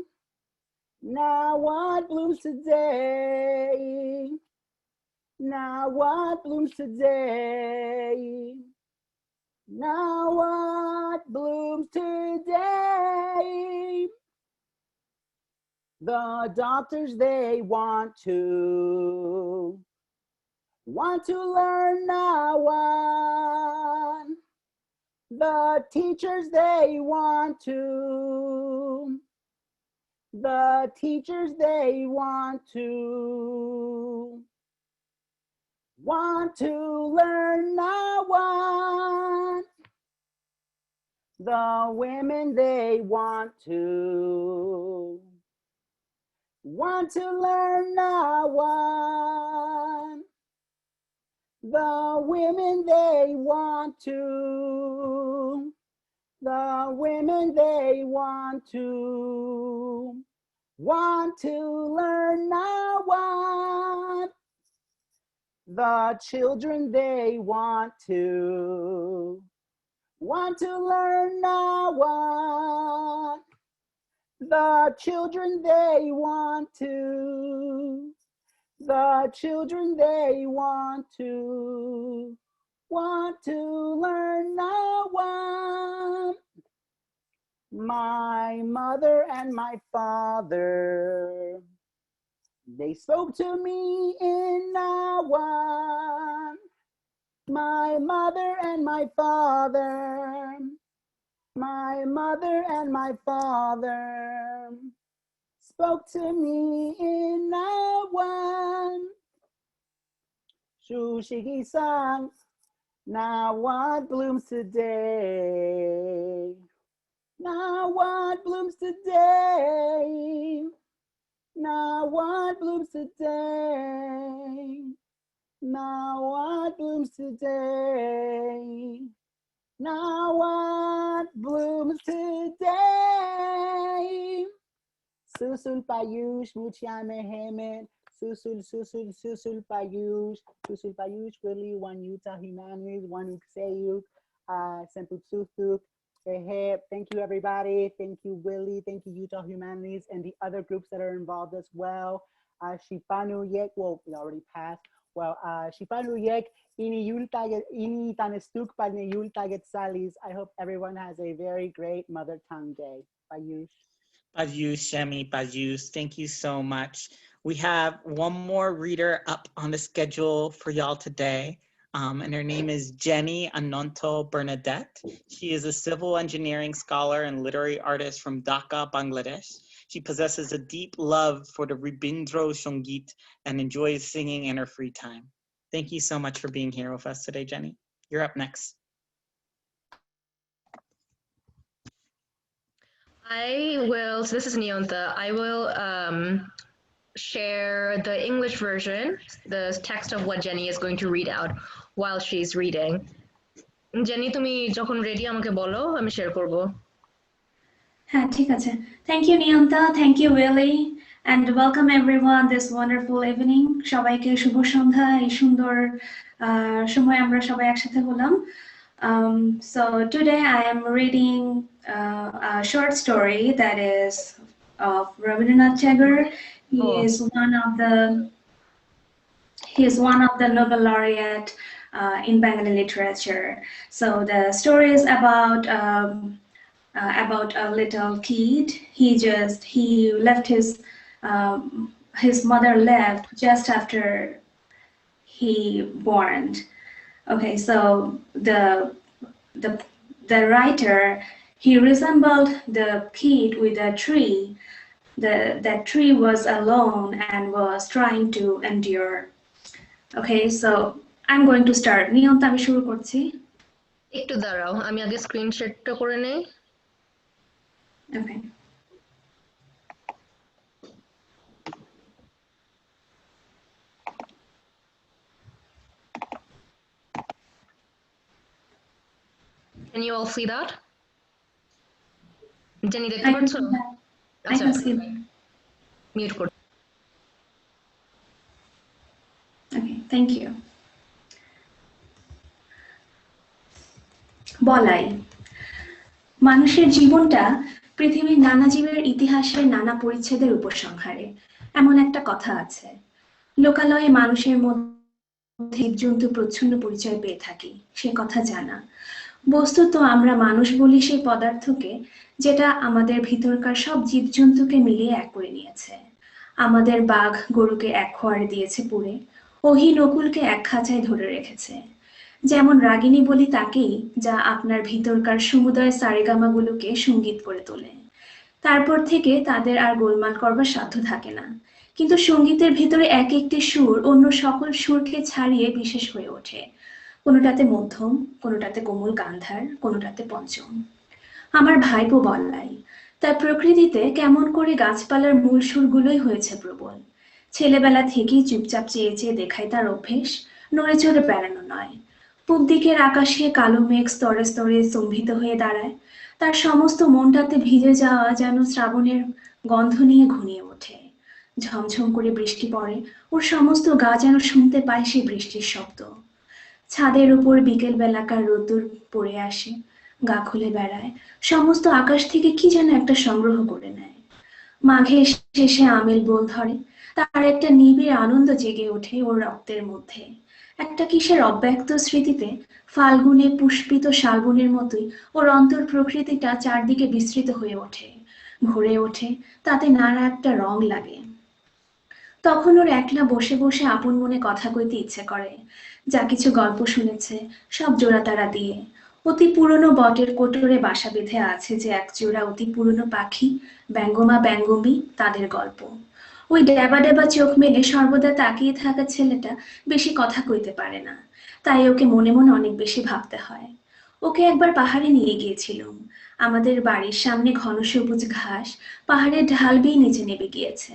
Nawat blooms today. Nawat blooms today. Now what blooms today? The doctors, they want to learn now what. The teachers, they want to. The teachers, they want to learn now what. The women, they want to learn now what. The women, they want to. The women, they want to learn now what. The children, they want to learn now what. The children, they want to. The children, they want to learn now what. My mother and my father, they spoke to me in Nawat. My mother and my father, my mother and my father spoke to me in Nawat. Shushigi-san, Nawat blooms today. Nawat blooms today. Nawat blooms today. Nawat blooms today. Nawat blooms today. Susul Payush, Muchia Mehemet. Susul Payush. Susul Payush, Willie, one Utah Humanities, one Ukseyuk, Semputsuthuk. Thank you, everybody. Thank you, Willie. Thank you, Utah Humanities, and the other groups that are involved as well. Shipanu Yek, well, we already passed. Well, Shipanu Yek, ini yul taget, ini tanestuk palne yul taget salis. I hope everyone has a very great Mother Tongue Day. Payush. Payush, Shemi, Payush, thank you so much. We have one more reader up on the schedule for y'all today. And her name is Jenny Anonto Bernadette. She is a civil engineering scholar and literary artist from Dhaka, Bangladesh. She possesses a deep love for the Rabindra Sangeet and enjoys singing in her free time. Thank you so much for being here with us today, Jenny. You're up next. So this is Neonta. I will share the English version, the text of what Jenny is going to read out while she's reading. Jenny, তুমি যখন ready আমাকে বলো, আমি share করব. হ্যাঁ, ঠিক আছে. Thank you, Neonta. Thank you, Willie. And welcome everyone this wonderful evening. সবাইকে শুভ সন্ধ্যা, এই সুন্দর সময় আমরা সবাই একসাথে হলাম. So today I am reading a short story that is of Rabindranath Tagore. He is one of the Nobel laureate in Bengali literature. So the story is about a little kid. He left his mother left just after he born. Okay, so the writer, he resembled the kid with a tree. That tree was alone and was trying to endure. Okay, so I'm going to start. Neonta, আমি শুরু করছি. একটু দাঁড়াও, আমি আগে screen শেয়ারটা করে নেই. Okay. Can you all see that? Jenny, দেখতে পাচ্ছো? I can see that. Mute কর. Okay, thank you. বলাই মানুষের জীবনটা পৃথিবীর নানা জীবের ইতিহাসের নানা পরিচ্ছেদের উপসংহারে। এমন একটা কথা আছে, লোকালয়ে মানুষের মধ্যে জীবজন্তু প্রচ্ছন্ন পরিচয় পেয়ে থাকি, সে কথা জানা। বস্তুত আমরা মানুষ বলি সেই পদার্থকে, যেটা আমাদের ভিতরকার সব জীবজন্তুকে মিলিয়ে এক করে নিয়েছে। আমাদের বাঘ গরুকে এক খোয়ারে দিয়েছে পুড়ে, ওহি নকুলকে এক খাঁচায় ধরে রেখেছে। যেমন রাগিনী বলি তাকেই, যা আপনার ভিতরকার সমুদয় সারেগামাগুলোকে সঙ্গীত করে তোলে। তারপর থেকে তাদের আর গোলমাল করবার সাধ্য থাকে না। কিন্তু সঙ্গীতের ভিতরে এক একটি সুর অন্য সকল সুরকে ছাড়িয়ে বিশেষ হয়ে ওঠে। কোনোটাতে মধ্যম, কোনোটাতে কোমল গান্ধার, কোনোটাতে পঞ্চম। আমার ভাইপো বল্লাই, তার প্রকৃতিতে কেমন করে গাছপালার মূল সুরগুলোই হয়েছে প্রবল। ছেলেবেলা থেকেই চুপচাপ চেয়ে চেয়ে দেখায় তার অভ্যেস, নড়ে চড়ে বেড়ানো নয়। পূব দিকের আকাশে কালো মেঘ স্তরে স্তরে স্তম্ভিত হয়ে দাঁড়ায়, তার সমস্ত মনটাতে ভিজে যাওয়া যেন শ্রাবণের গন্ধ নিয়ে ঘনিয়ে ওঠে। ঝমঝম করে বৃষ্টি পড়ে, ওর সমস্ত গা যেন শুনতে পায় সেই বৃষ্টির শব্দ। ছাদের উপর বিকেল বেলাকার রোদ্দুর পড়ে আসে, গা খুলে বেড়ায়, সমস্ত আকাশ থেকে কি যেন একটা সংগ্রহ করে নেয়। মাঘের শেষে আমেল বোল ধরে, তার একটা নিবিড় আনন্দ জেগে ওঠে ওর রক্তের মধ্যে। একটা কিসের অব্যক্ত স্মৃতিতে ফাল্গুনে পুষ্পিত শালবনের মতোই ওর অন্তর প্রকৃতিটা চারদিকে বিস্তৃত হয়ে ওঠে, ভরে ওঠে, তাতে নানা একটা রং লাগে। তখন ওর একলা বসে বসে আপন মনে কথা কইতে ইচ্ছে করে। যা কিছু গল্প শুনেছে সব জোড়াতাড়া দিয়ে। অতি পুরনো বটের কোটরে বাসা বেঁধে আছে যে এক জোড়া অতি পুরনো পাখি, ব্যঙ্গমা ব্যঙ্গমী, তাদের গল্প। ওই ডেবা ডেবা চোখ মেলে সর্বদা তাকিয়ে থাকা ছেলেটা বেশি কথা কইতে পারে না, তাই ওকে মনে মনে অনেক বেশি ভাবতে হয়। ওকে একবার পাহাড়ে নিয়ে গিয়েছিলাম। আমাদের বাড়ির সামনে ঘন সবুজ ঘাস পাহাড়ের ঢাল বেয়ে নিচে নেমে গিয়েছে।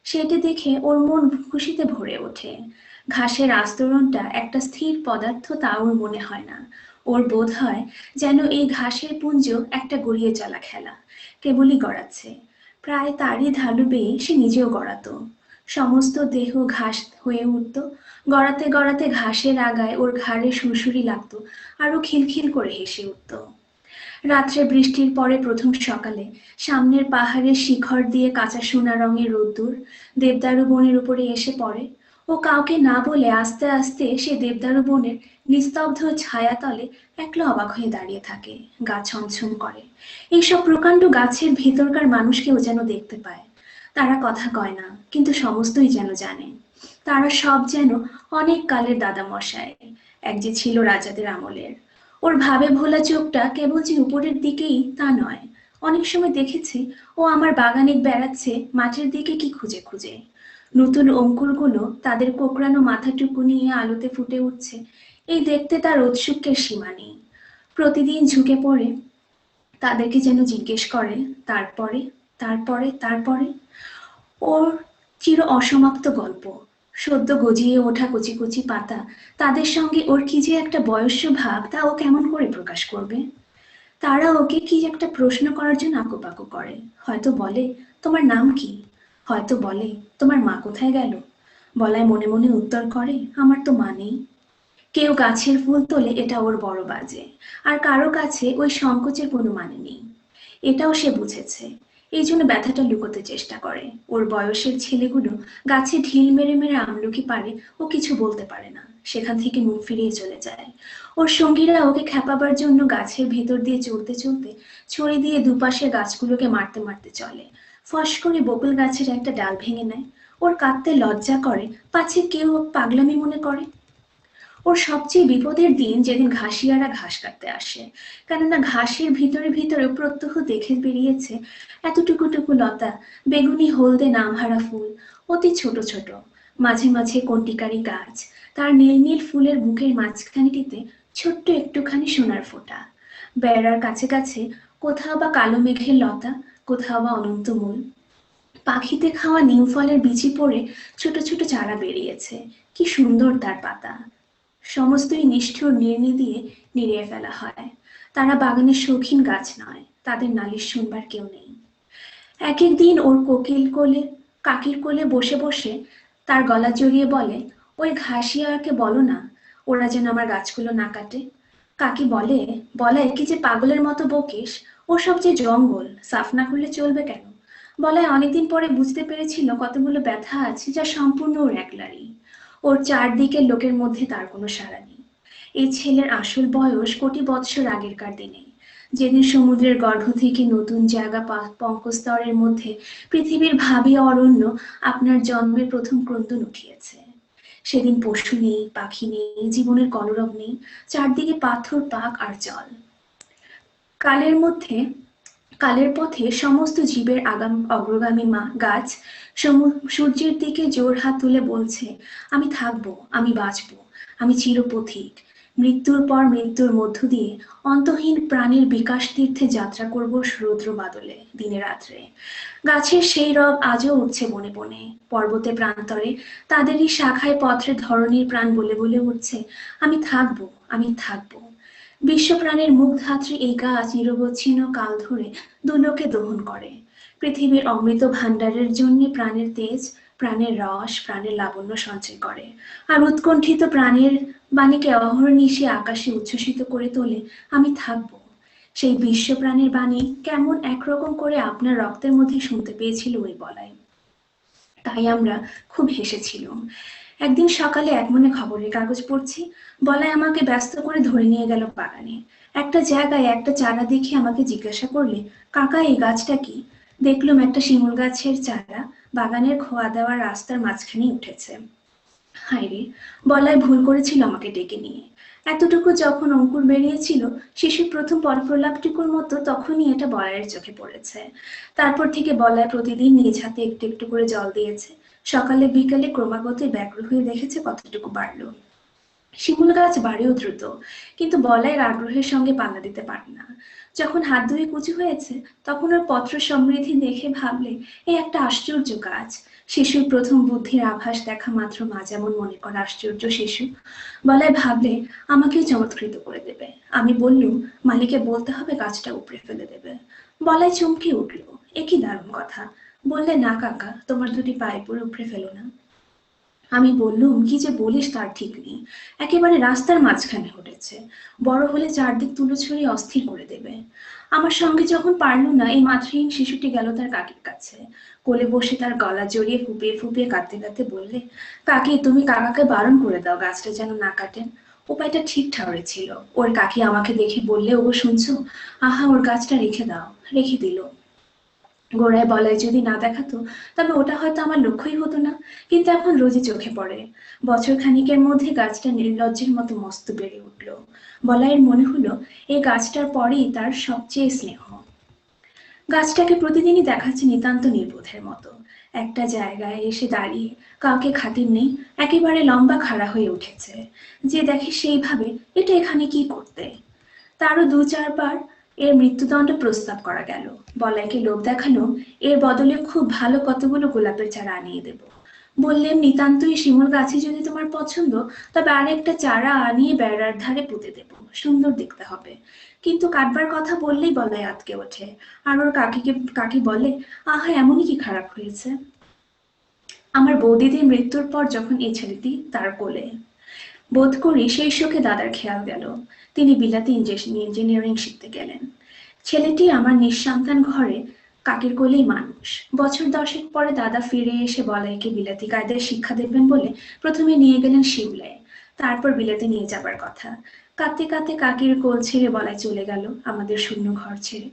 সেটি দেখে ওর মন খুশিতে ভরে ওঠে। ঘাসের আস্তরণটা একটা স্থির পদার্থ তা ওর মনে হয় না। ওর বোধ হয় যেন এই ঘাসের পুঞ্জ একটা গড়িয়ে চলা খেলা, কেবলই গড়াচ্ছে। প্রায় তারই ঢালু বেয়ে সে নিজেও গড়াতো। সমস্ত দেহ ঘাস হয়ে উঠত, গড়াতে গড়াতে ঘাসের আগায় ওর ঘাড়ে সুরসুরি লাগতো, আরো খিলখিল করে হেসে উঠত। রাত্রে বৃষ্টির পরে প্রথম সকালে সামনের পাহাড়ের শিখর দিয়ে কাঁচা সোনা রঙের রোদ্দুর দেবদারু বনের উপরে এসে পড়ে। ও কাউকে না বলে আস্তে আস্তে সে দেবদারু বনের নিস্তব্ধ ছায়াতলে একলা অবাক হয়ে দাঁড়িয়ে থাকে, গা ছমছম করে। এইসব প্রকাণ্ড গাছের ভেতরকার মানুষকেও যেন দেখতে পায়। তারা কথা কয় না, কিন্তু সমস্তই যেন জানে। তারা সব যেন অনেক কালের দাদামশাই, এক যে ছিল রাজাদের আমলের। ওর ভাবে ভোলা চোখটা কেবল যে উপরের দিকেই তা নয়, অনেক সময় দেখেছি ও আমার বাগানে বেড়াচ্ছে মাঠের দিকে কি খুঁজে খুঁজে। নতুন অঙ্কুরগুলো তাদের কোকড়ানো মাথাটুকু নিয়ে আলোতে ফুটে উঠছে, এই দেখতে তার ঔৎসুক্যের সীমা নেই। প্রতিদিন ঝুঁকে পড়ে তাদেরকে যেন জিজ্ঞেস করে, তারপরে তারপরে তারপরে। ওর চির অসমাপ্ত গল্প, সদ্য গজিয়ে ওঠা কচি কচি পাতা, তাদের সঙ্গে ওর কি যে একটা বয়স্য ভাব তা ও কেমন করে প্রকাশ করবে। তারা ওকে কি একটা প্রশ্ন করার জন্য আকুপাকু করে। হয়তো বলে, তোমার নাম কি? হয়তো বলে, তোমার মা কোথায় গেল? বলায় মনে মনে উত্তর করে, আমার তো মা নেই। কেউ গাছের ফুল তোলে, এটা ওর বড় বাজে, আর কারো কাছে ওই সংকোচের কোনো মানে নেই। এটাও সে বুঝেছে, এই জন্য ব্যথাটা লুকোতে চেষ্টা করে। ওর বয়সের ছেলেগুলো গাছে ঢিল মেরে মেরে আমলকি পারে, ও কিছু বলতে পারে না, সেখান থেকে মুখ ফিরিয়ে চলে যায়। ওর সঙ্গীরা ওকে খেপাবার জন্য গাছের ভেতর দিয়ে চলতে চলতে ছড়ি দিয়ে দুপাশের গাছগুলোকে মারতে মারতে চলে। ফস করে বকুল গাছের একটা ডাল ভেঙে নেয়। ওর কাঁদতে লজ্জা করে, পাছে কেউ পাগলামি মনে করে। ওর সবচেয়ে বিপদের দিন যেদিন ঘাসিয়ারা ঘাস কাটতে আসে, কেননা ঘাসের ভিতরে ভিতরে প্রত্যহ দেখে বেরিয়েছে এতটুকুটুকু লতা, বেগুনি হলদে নামহারা ফুল, অতি ছোট ছোট, মাঝে মাঝে কন্টিকারি গাছ, তার নীল নীল ফুলের বুকের মাঝখানিটিতে ছোট্ট একটুখানি সোনার ফোঁটা। বেড়ার কাছে কাছে কোথাও বা কালো মেঘের লতা, কোথাও বা অনন্ত মূল। পাখিতে খাওয়া নিম ফলের বিচি পড়ে ছোট ছোট চারা বেরিয়েছে, কি সুন্দর তার পাতা। সমস্তই নিষ্ঠুর নির্ণি দিয়ে নিড়িয়ে ফেলা হয়। তারা বাগানের শৌখিন গাছ নয়, তাদের নালিশ শুনবার কেউ নেই। এক এক দিন ওর কাকির কোলে বসে বসে তার গলা জড়িয়ে বলে, ওই ঘাসিয়াকে বলো না ওরা যেন আমার গাছগুলো না কাটে। কাকি বলে কি যে পাগলের মতো বকিস, ও সব যে জঙ্গল, সাফ না করলে চলবে কেন? বলায় অনেকদিন পরে বুঝতে পেরেছিল কতগুলো ব্যথা আছে যা সম্পূর্ণ ওর একলারই। ওর চারদিকের লোকের মধ্যে তার কোনো সাড়া নেই। এই ছেলের আসল বয়স কোটি বৎসর আগেরকার দিনে, যেদিন সমুদ্রের গর্ভ থেকে নতুন জায়গা পঙ্কস্তরের মধ্যে পৃথিবীর ভাবী অরণ্য আপনার জন্মের প্রথম ক্রন্দন উঠিয়েছে। সেদিন পশু নেই, পাখি নেই, জীবনের কলরব নেই, চারদিকে পাথর, পাক আর জল। কালের পথে সমস্ত জীবের অগ্রগামী গাছ সূর্যের দিকে জোর হাত তুলে বলছে, আমি থাকবো, আমি বাঁচবো, আমি চিরপথিক। মৃত্যুর পর মৃত্যুর মধ্য দিয়ে অন্তহীন প্রাণের বিকাশ তীর্থে যাত্রা করব রৌদ্র বাদলে, দিনে রাত্রে। গাছের সেই রব আজও উঠছে বনে বনে, পর্বতে প্রান্তরে তাদেরই শাখায় পত্রে ধরণীর প্রাণ বলে বলে উঠছে, আমি থাকবো, আমি থাকবো। বিশ্বপ্রাণের মুখধাত্রী এই গাছ নিরবচ্ছিন্ন কাল ধরে দুলোকে দহন করে। পৃথিবীর অমৃত ভাণ্ডারের জন্য প্রাণের তেজ, প্রাণের রস, প্রাণের লাবণ্য সঞ্চয় করে, আর উৎকণ্ঠিত প্রাণের বাণীকে অহর্নিশে আকাশে উচ্ছ্বসিত করে তোলে, আমি থাকবো। সেই বিশ্বপ্রাণের বাণী কেমন একরকম করে আপনার রক্তের মধ্যে শুনতে পেয়েছিল ওই বলাই। তাই আমরা খুব হেসেছিলাম। একদিন সকালে একমনে খবরের কাগজ পড়ছি, বলাই আমাকে ব্যস্ত করে ধরে নিয়ে গেল বাগানে। একটা জায়গায় একটা চারা দেখে আমাকে জিজ্ঞাসা করলে, কাকা এই গাছটা কি? দেখলুম একটা শিমুল গাছের চারা বাগানের খোয়া দেওয়ার রাস্তার মাঝখানে উঠেছে। হায়রে, বলাই ভুল করেছিল আমাকে ডেকে নিয়ে। এতটুকু যখন অঙ্কুর বেরিয়েছিল, শিশুর প্রথম পরপ্রলাপটুকুর মতো, তখনই এটা বলাইয়ের চোখে পড়েছে। তারপর থেকে বলাই প্রতিদিন নিজ হাতে একটু একটু করে জল দিয়েছে। সকালে বিকালে ক্রমাগত ব্যগ্র হয়ে দেখেছে কতটুকু বাড়লো। শিমুল গাছ বাড়েও দ্রুত, কিন্তু বলাইয়ের আগ্রহের সঙ্গে পাল্লা দিতে পারে না। যখন হাত ধুয়ে কুচি হয়েছে, তখন ওর পত্র সমৃদ্ধি দেখে ভাবলে, এই একটা আশ্চর্য গাছ। শিশুর প্রথম বুদ্ধির আভাস দেখা মাত্র মা যেমন মনে করে আশ্চর্য শিশু, বলাই ভাবলে আমাকেও চমৎকৃত করে দেবে। আমি বললুম, মালিকে বলতে হবে গাছটা উপড়ে ফেলে দেবে। বলাই চমকে উঠল, এ কি দারুণ কথা। বললে, না কাকা, তোমার দুটি পায়ে পড়ে উপড়ে ফেলো না। আমি বললুম, কি যে বলিস তার ঠিক নেই, একেবারে রাস্তার মাঝখানে উঠেছে, বড় হলে চারদিক তুলো ছড়িয়ে অস্থির করে দেবে। আমার সঙ্গে যখন পারল না, এই মাতৃহীন শিশুটি গেল তার কাকির কাছে। কোলে বসে তার গলা জড়িয়ে ফুপিয়ে ফুপিয়ে কাঁদতে কাঁদতে বললে, কাকি, তুমি কাকাকে বারণ করে দাও গাছটা যেন না কাটেন। উপায়টা ঠিক ঠাউরে ছিল। ওর কাকি আমাকে দেখে বললে, ওগো শুনছো, আহা, ওর গাছটা রেখে দাও। রেখে দিল। গোড়ায় বলাই যদি না দেখাতো, তবে ওটা হয়তো আমার লক্ষ্যই হতো না, কিন্তু এখন রোজই চোখে পড়ে। বছর খানিকের মধ্যে গাছটা নির্লজ্জের মতো মস্ত বেড়ে উঠল। বলাইয়ের মনে হলো, এই গাছটার পরেই তার সবচেয়ে স্নেহ। গাছটাকে প্রতিদিনই দেখাচ্ছে নিতান্ত নির্বোধের মতো। একটা জায়গায় এসে দাঁড়িয়ে কাউকে খাতির নেই, একেবারে লম্বা খাড়া হয়ে উঠেছে। যে দেখে সেই ভাবে, এটা এখানে কি করতে। তারও 2-4 বার এর মৃত্যুদণ্ড প্রস্তাব করা গেল। বলাইকে লোভ দেখানো, এর বদলে খুব ভালো কতগুলো গোলাপের চারা আনিয়ে দেব। বললেন, নিতান্তই শিমুল গাছে যদি তোমার পছন্দ, তবে আরেকটা চারা আনিয়ে বেড়ার ধারে পুঁতে দেব, সুন্দর দেখতে হবে। কিন্তু কাটবার কথা বললেই বলাই আটকে ওঠে, আর ওর কাকি বলে, আহা, এমনই কি খারাপ হয়েছে। আমার বৌদিদির মৃত্যুর পর যখন এই ছেলেটি তার কোলে, বোধ করি সেই শোকে দাদার খেয়াল গেল। তিনি বিলাতে ইঞ্জিনিয়ারিং শিখতে গেলেন। ছেলেটি আমার নিঃসন্তান ঘরে কাকের কোলেই মানুষ। বছর 10 পরে দাদা ফিরে এসে বলাইকে বিলাতি কায়দায় শিক্ষা দেবেন বলে প্রথমে নিয়ে গেলেন শিমলায়, তারপর বিলাতে নিয়ে যাবার কথা। কাঁদতে কাঁদতে কাকির কোল ছেড়ে বলাই চলে গেল আমাদের শূন্য ঘর ছেড়ে।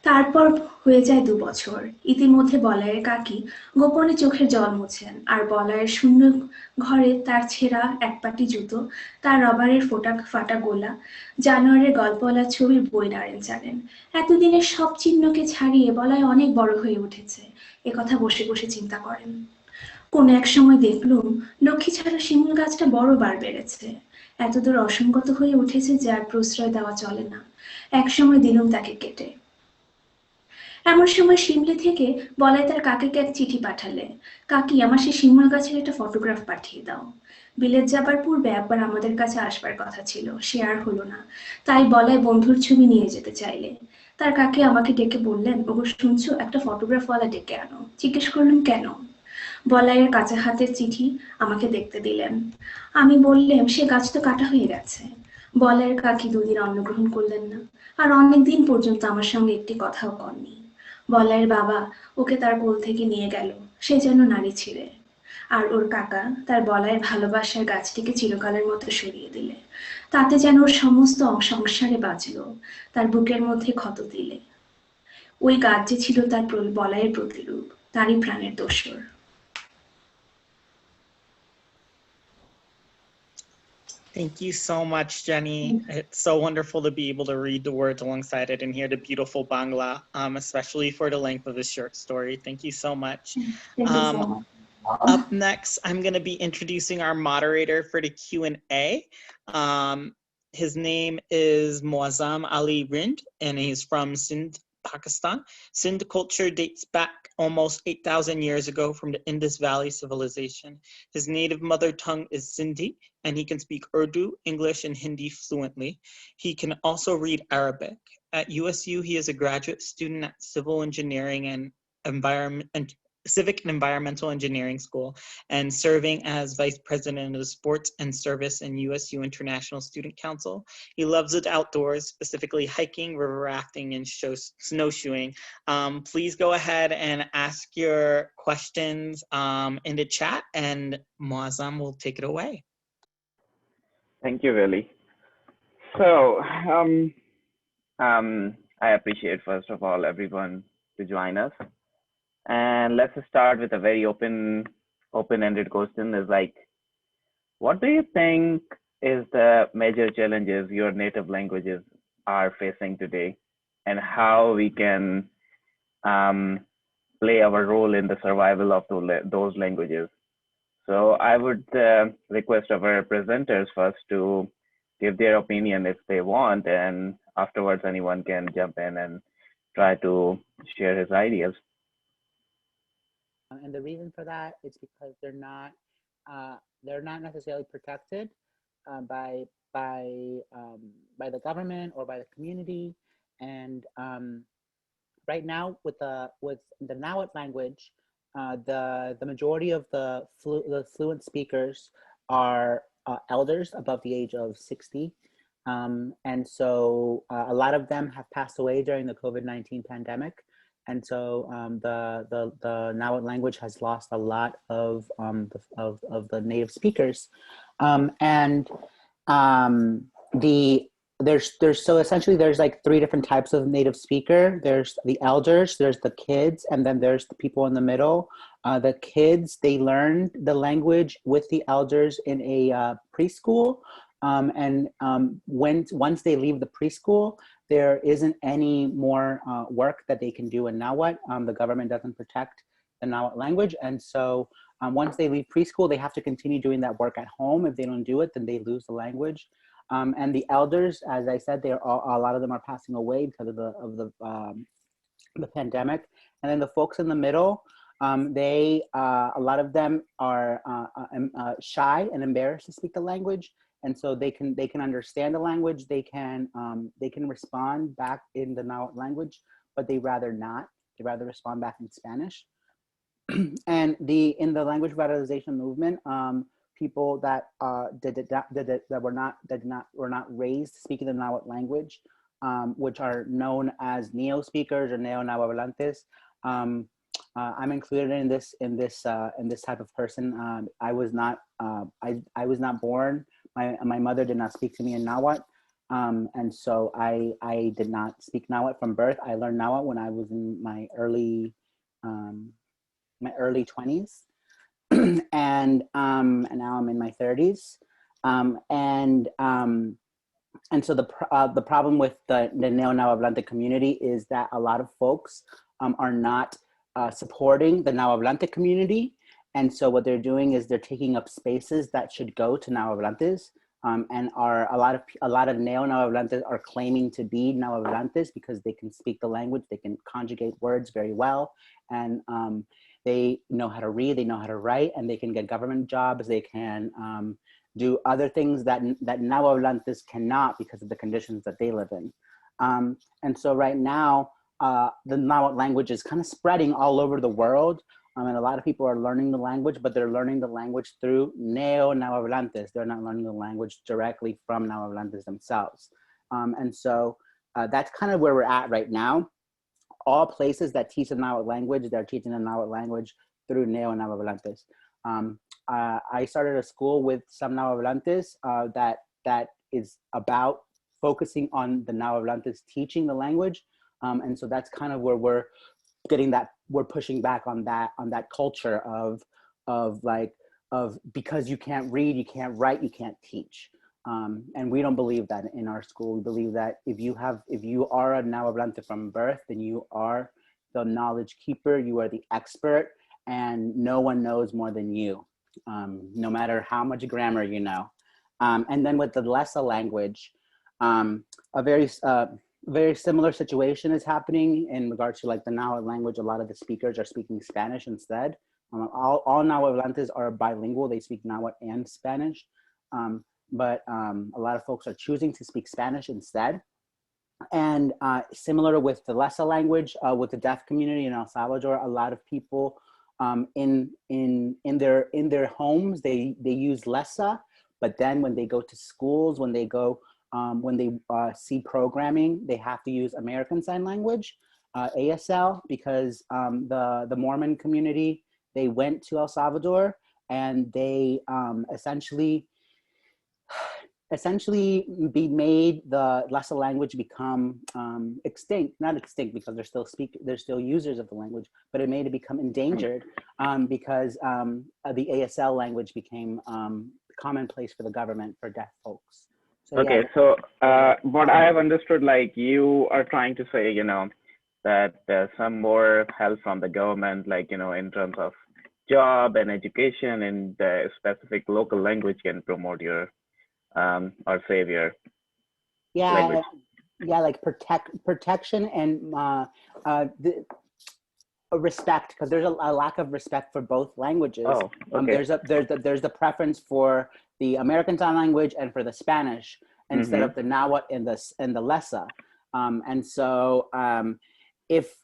তারপর হয়ে যায় 2 বছর। ইতিমধ্যে বলাইয়ের কাকি গোপনে চোখের জল মোছেন, আর বলাইয়ের শূন্য ঘরে তার ছেঁড়া একপাটি জুতো, তার রবারের ফাটা গোলা, জানোয়ারের গল্পওয়ালা ছবির বই নাড়েন চাড়েন। এতদিনের সব চিহ্নকে ছাড়িয়ে বলাই অনেক বড় হয়ে উঠেছে, একথা বসে বসে চিন্তা করেন। কোন এক সময় দেখলুম লক্ষ্মী ছাড়া শিমুল গাছটা বড় বার বেড়েছে, এতদূর অসংগত হয়ে উঠেছে যে আর প্রশ্রয় দেওয়া চলে না। এক সময় দিলুম তাকে কেটে। এমন সময় সিমলি থেকে বলাই তার কাকিকে এক চিঠি পাঠালে, কাকি, আমার সেই শিমুল গাছের একটা ফটোগ্রাফ পাঠিয়ে দাও। বিলেত যাবার পূর্বে একবার আমাদের কাছে আসবার কথা ছিল, সে আর হলো না। তাই বলাই বন্ধুর ছবি নিয়ে যেতে চাইলে। তার কাকি আমাকে ডেকে বললেন, ওগো শুনছো, একটা ফটোগ্রাফওয়ালা ডেকে আনো। জিজ্ঞেস করলাম, কেন? বলাইয়ের কাঁচা হাতের চিঠি আমাকে দেখতে দিলেন। আমি বললাম, সে গাছ তো কাটা হয়ে গেছে। বলাইয়ের কাকি 2 দিন অন্ন গ্রহণ করলেন না, আর অনেক দিন পর্যন্ত আমার সঙ্গে একটি কথাও কননি। বলাইয়ের বাবা ওকে তার কোল থেকে নিয়ে গেল, সে যেন নারী ছিঁড়ে। আর ওর কাকা তার বলায় ভালোবাসার গাছটিকে চিরকালের মতো সরিয়ে দিলে, তাতে যেন ওর সমস্ত সংসারে বাঁচল তার বুকের মধ্যে ক্ষত দিলে। ওই গাছ যে ছিল তার বলাইয়ের প্রতিরূপ, তারই প্রাণের দোসর। Thank you so much, Jenny. It's so wonderful to be able to read the words alongside it and hear the beautiful Bangla, especially for the length of this short story. Thank you so much. Thank you so much. Up next, I'm going to be introducing our moderator for the Q&A. His name is Muazzam Ali Rind, and he's from Sindh, Pakistan. Sindh culture dates back almost 8,000 years ago from the Indus Valley civilization. His native mother tongue is Sindhi, and he can speak Urdu, English, and Hindi fluently. He can also read Arabic. At USU, he is a graduate student at Civil Engineering and Civic and Environmental Engineering School, and serving as Vice President of the Sports and Service in USU International Student Council. He loves the outdoors, specifically hiking, river rafting, and snowshoeing. Please go ahead and ask your questions in the chat, and Muazzam will take it away. Thank you, Willie. So I appreciate, first of all, everyone to join us. And let's start with a very open-ended question. Is like, what do you think is the major challenges your native languages are facing today, and how we can play our role in the survival of those languages? So I would request our presenters first to give their opinion if they want, and afterwards anyone can jump in and try to share his ideas. And the reason for that is because they're not necessarily protected by the government or by the community. And right now, with the Nawat language, the majority of the fluent speakers are elders above the age of 60. And so a lot of them have passed away during the COVID-19 pandemic. And so the Nawat language has lost a lot of the native speakers. So essentially there's like 3 different types of native speaker. There's the elders, there's the kids, and then there's the people in the middle. The kids, they learn the language with the elders in a preschool. Once they leave the preschool, there isn't any more work that they can do in Nawat. The government doesn't protect the Nawat language. And so once they leave preschool, they have to continue doing that work at home. If they don't do it, then they lose the language. And the elders, as I said, a lot of them are passing away because of the pandemic. And then the folks in the middle, a lot of them are shy and embarrassed to speak the language. And so they can understand the language. They can respond back in the Nawat language, but they rather not. They rather respond back in Spanish. And in the language revitalization movement, people that were not raised speaking the Nawat language, which are known as neo speakers or neo Nahuatlantes. I'm included in this type of person. I was not born. My mother did not speak to me in Nawat, and so I did not speak Nawat from birth. I learned Nawat when I was in my early 20s, and now I'm in my 30s, and so the problem with the neo-Nahuatlante community is that a lot of folks are not supporting the Nahuatlante community. And so what they're doing is they're taking up spaces that should go to Nahuatlantes, and a lot of neo-Nahuatlantes are claiming to be Nahuatlantes because they can speak the language, they can conjugate words very well, and they know how to read, they know how to write, and they can get government jobs. They can do other things that Nahuatlantes cannot because of the conditions that they live in. And so right now, the Nawat language is kind of spreading all over the world. And a lot of people are learning the language, but they're learning the language through neo-Nahuatlantes. They're not learning the language directly from Nahuatlantes themselves. And so that's kind of where we're at right now. All places that teach the Nawat language, they're teaching the Nawat language through neo-Nahuatlantes. I started a school with some Nahuatlantes that is about focusing on the Nahuatlantes teaching the language. And so that's kind of where we're getting that, we're pushing back on that culture of because you can't read, you can't write, you can't teach. And we don't believe that in our school. We believe that if you are a Nahuatlante from birth, then you are the knowledge keeper, you are the expert, and no one knows more than you, no matter how much grammar you know. And then with the Lesa language, a very similar situation is happening in regards to like the Nahuatl language. A lot of the speakers are speaking Spanish instead. All Nahuatlantes are bilingual. They speak Nahuatl and Spanish. But a lot of folks are choosing to speak Spanish instead. And similar with the Lesa language, with the deaf community in El Salvador, a lot of people in their homes, they use Lesa, but then when they go to schools, when they see programming, they have to use American Sign Language, ASL, because the Mormon community, they went to El Salvador and they essentially made the Lesa language become extinct, not extinct because they're still users of the language, but it made it become endangered because the ASL language became commonplace for the government for deaf folks. So, okay, yeah. so what I have understood, like you are trying to say, that there's some more help from the government, like, in terms of job and education in the specific local language can promote your or save your language. Yeah, like protection and respect, because there's a lack of respect for both languages. Oh, okay. There's the preference for the American Sign Language and for the Spanish instead of the Nahuatl and the Lesa. And so if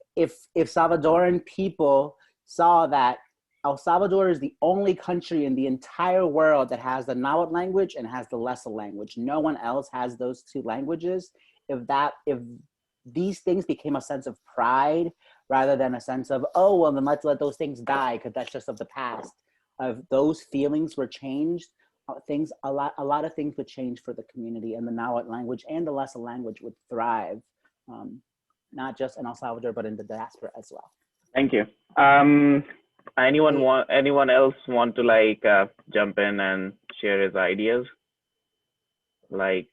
Salvadoran people saw that El Salvador is the only country in the entire world that has the Nahuatl language and has the Lesa language, no one else has those two languages. If these things became a sense of pride rather than a sense of, oh, well, then let's let those things die because that's just of the past. If those feelings were changed, a lot of things would change for the community, and the Nahuatl language and the Lesa language would thrive, not just in El Salvador, but in the diaspora as well. Thank you. Anyone else want to like jump in and share his ideas? Like,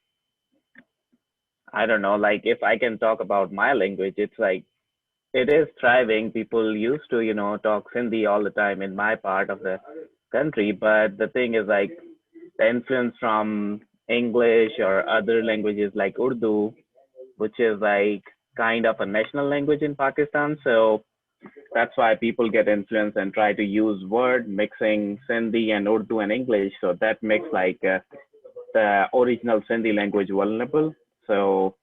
I don't know, like if I can talk about my language, it's like, it is thriving. People used to, talk Sindhi all the time in my part of the country. But the thing is like the influence from English or other languages like Urdu, which is like kind of a national language in Pakistan. So that's why people get influenced and try to use word mixing Sindhi and Urdu and English. So that makes like the original Sindhi language vulnerable. So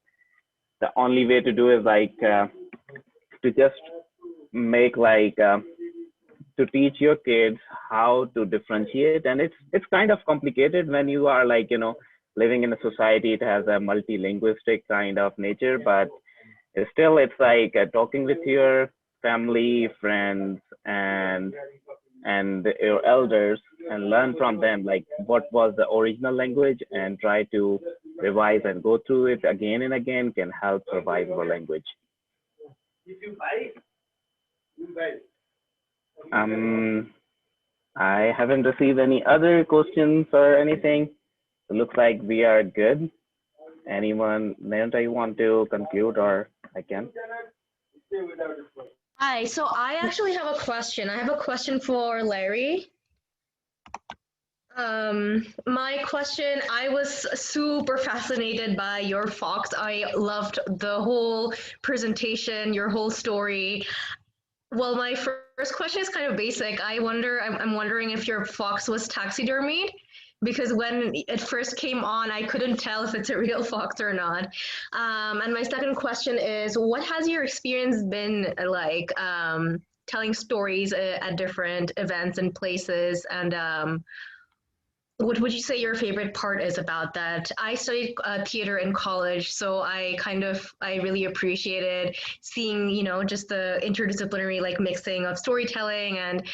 the only way to do is like to just make like to teach your kids how to differentiate. And it's kind of complicated when you are like, living in a society. It has a multilinguistic kind of nature, but still it's like talking with your family, friends, and your elders, and learn from them like what was the original language, and try to revise and go through it again and again can help survive our language. I haven't received any other questions or anything. It looks like we are good. Anyone, Nayanta, you want to conclude, or I can? Hi, so I actually have a question. I have a question for Larry. My question, I was super fascinated by your Fox. I loved the whole presentation, your whole story. Well, my first question is kind of basic. I'm wondering if your fox was taxidermied, because when it first came on, I couldn't tell if it's a real fox or not. And my second question is, what has your experience been like telling stories at different events and places? And what would you say your favorite part is about that? I studied theater in college, so I really appreciated seeing, just the interdisciplinary like mixing of storytelling and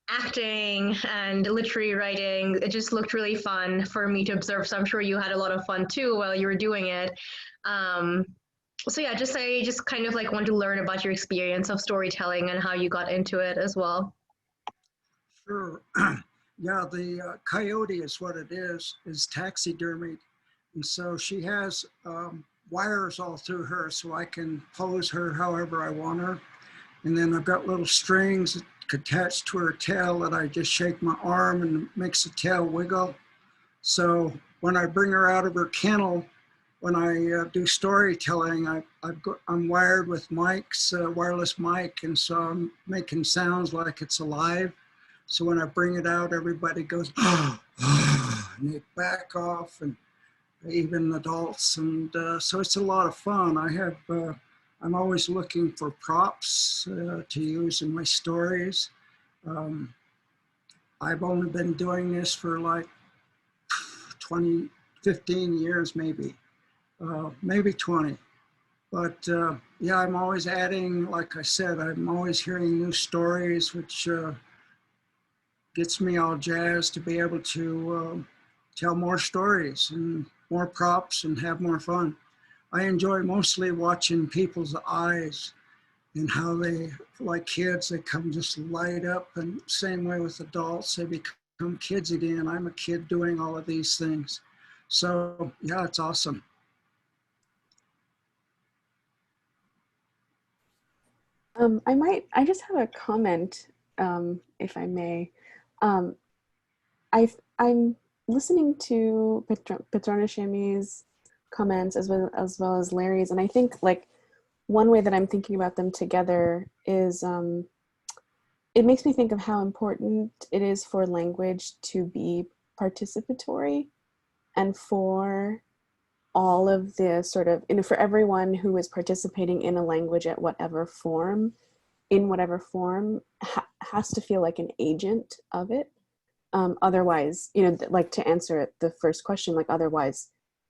acting and literary writing. It just looked really fun for me to observe. So I'm sure you had a lot of fun too while you were doing it. So yeah, I just kind of like want to learn about your experience of storytelling and how you got into it as well. Sure. Yeah, the coyote is what it is taxidermied. And so she has wires all through her so I can pose her however I want her. And then I've got little strings attached to her tail that I just shake my arm and makes the tail wiggle. So when I bring her out of her kennel, when I do storytelling, I'm wired with mics, wireless mic, and so I'm making sounds like it's alive. So when I bring it out, everybody goes, and they back off, and even adults. And so it's a lot of fun. I'm always looking for props to use in my stories. I've only been doing this for like 15 years, maybe 20. But yeah, I'm always adding, like I said, I'm always hearing new stories, which gets me all jazzed to be able to tell more stories and more props and have more fun. I enjoy mostly watching people's eyes and how they, like kids, they come just light up, and same way with adults, they become kids again. I'm a kid doing all of these things. So yeah, it's awesome. I just have a comment, if I may. I'm listening to Petrona Xemi's comments as well as Larry's, and I think like one way that I'm thinking about them together is it makes me think of how important it is for language to be participatory, and for all of the sort of, for everyone who is participating in a language at whatever form, has to feel like an agent of it. Otherwise, like to answer the first question, like otherwise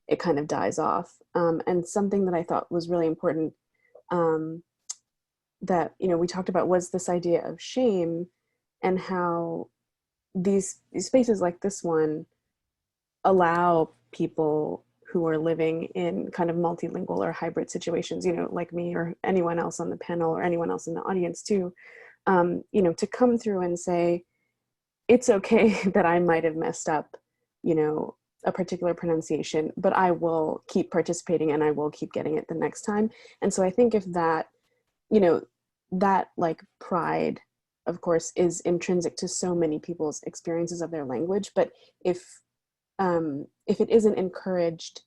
it kind of dies off. And something that I thought was really important that, we talked about was this idea of shame, and how these spaces like this one allow people who are living in kind of multilingual or hybrid situations, like me or anyone else on the panel or anyone else in the audience too, to come through and say, it's okay that I might have messed up, a particular pronunciation, but I will keep participating and I will keep getting it the next time. And so I think if that, that like pride, of course, is intrinsic to so many people's experiences of their language, but if it isn't encouraged,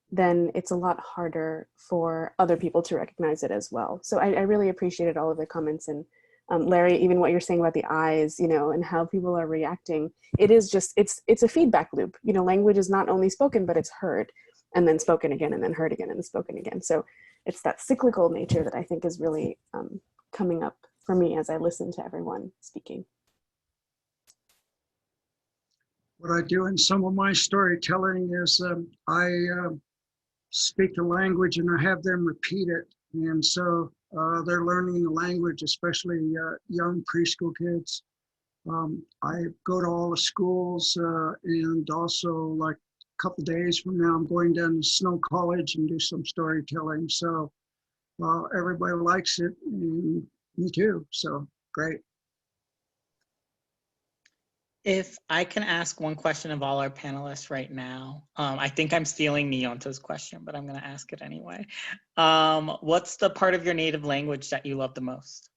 then it's a lot harder for other people to recognize it as well. So I really appreciated all of the comments, and Larry, even what you're saying about the eyes, and how people are reacting. It is just, it's a feedback loop. Language is not only spoken, but it's heard, and then spoken again, and then heard again, and spoken again. So it's that cyclical nature that I think is really coming up for me as I listen to everyone speaking. What I do in some of my storytelling is I speak the language and I have them repeat it. And so they're learning the language, especially young preschool kids. I go to all the schools and also like a couple days from now, I'm going down to Snow College and do some storytelling. So everybody likes it, and me too, so great. If I can ask one question of all our panelists right now, I think I'm stealing Nionta's question, but I'm going to ask it anyway. What's the part of your native language that you love the most?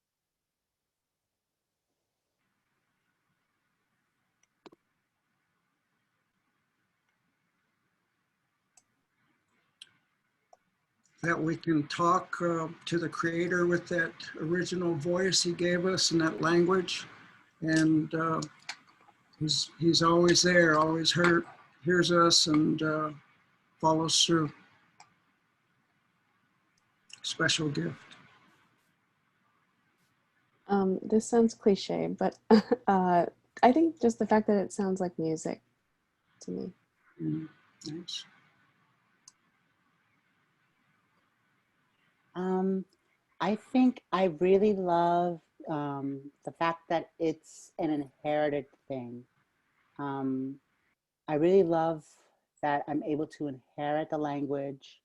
That we can talk to the creator with that original voice he gave us in that language. And he's always there, always hears us and follows through. Special gift. This sounds cliche, but I think just the fact that it sounds like music to me. Thanks. I think I really love the fact that it's an really love that I'm able to inherit the language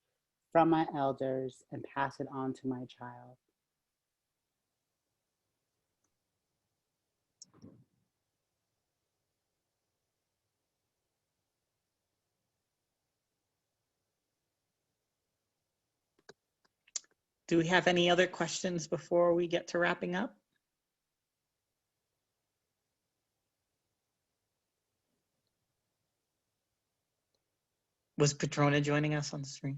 from my elders and pass it on to my child. Do we have any other questions before we get to wrapping up? Was Petrona joining us on the stream?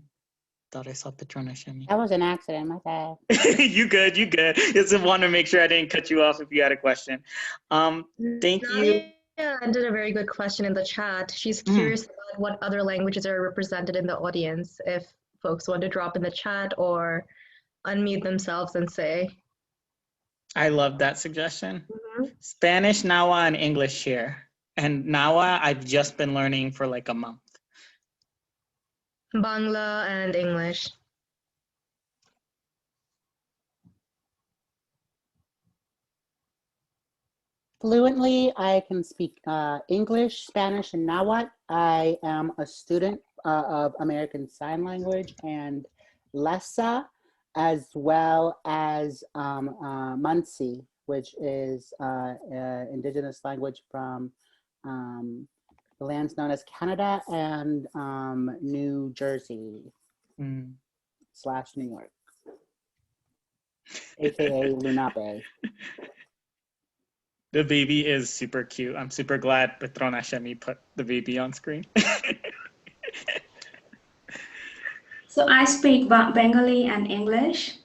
Thought I saw Petrona Xemi. That was an accident, my bad. You good, you good. Just want to make sure I didn't cut you off if you had a question. Thank you. Nadia ended a very good question in the chat. She's curious about what other languages are represented in the audience, if folks want to drop in the chat or unmute themselves and say. I love that suggestion. Spanish, Nawa, and English here. And Nawa, I've just been learning for like a month. Bangla and English. Fluently, I can speak English, Spanish, and Nawat. I am a student of American Sign Language and Lessa, as well as Munsi, which is indigenous language from the lands known as Canada and New Jersey / New York, AKA Lunape. The baby is super cute. I'm super glad Petrona Xemi put the baby on screen. So I speak Bengali and English,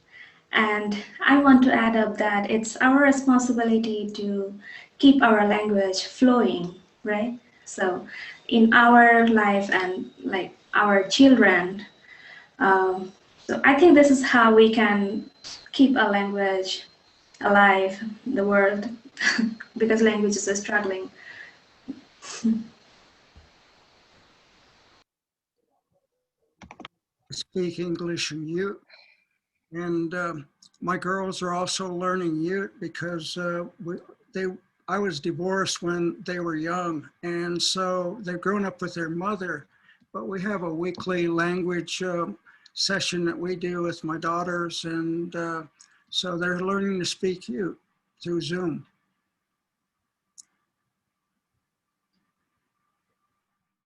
and I want to add up that it's our responsibility to keep our language flowing, right? So in our life and like our children, so I think this is how we can keep a language alive in the world, because languages are struggling. Speak English and Ute, and my girls are also learning Ute because I was divorced when they were young, and so they've grown up with their mother, but we have a weekly language session that we do with my daughters, and so they're learning to speak Ute through Zoom.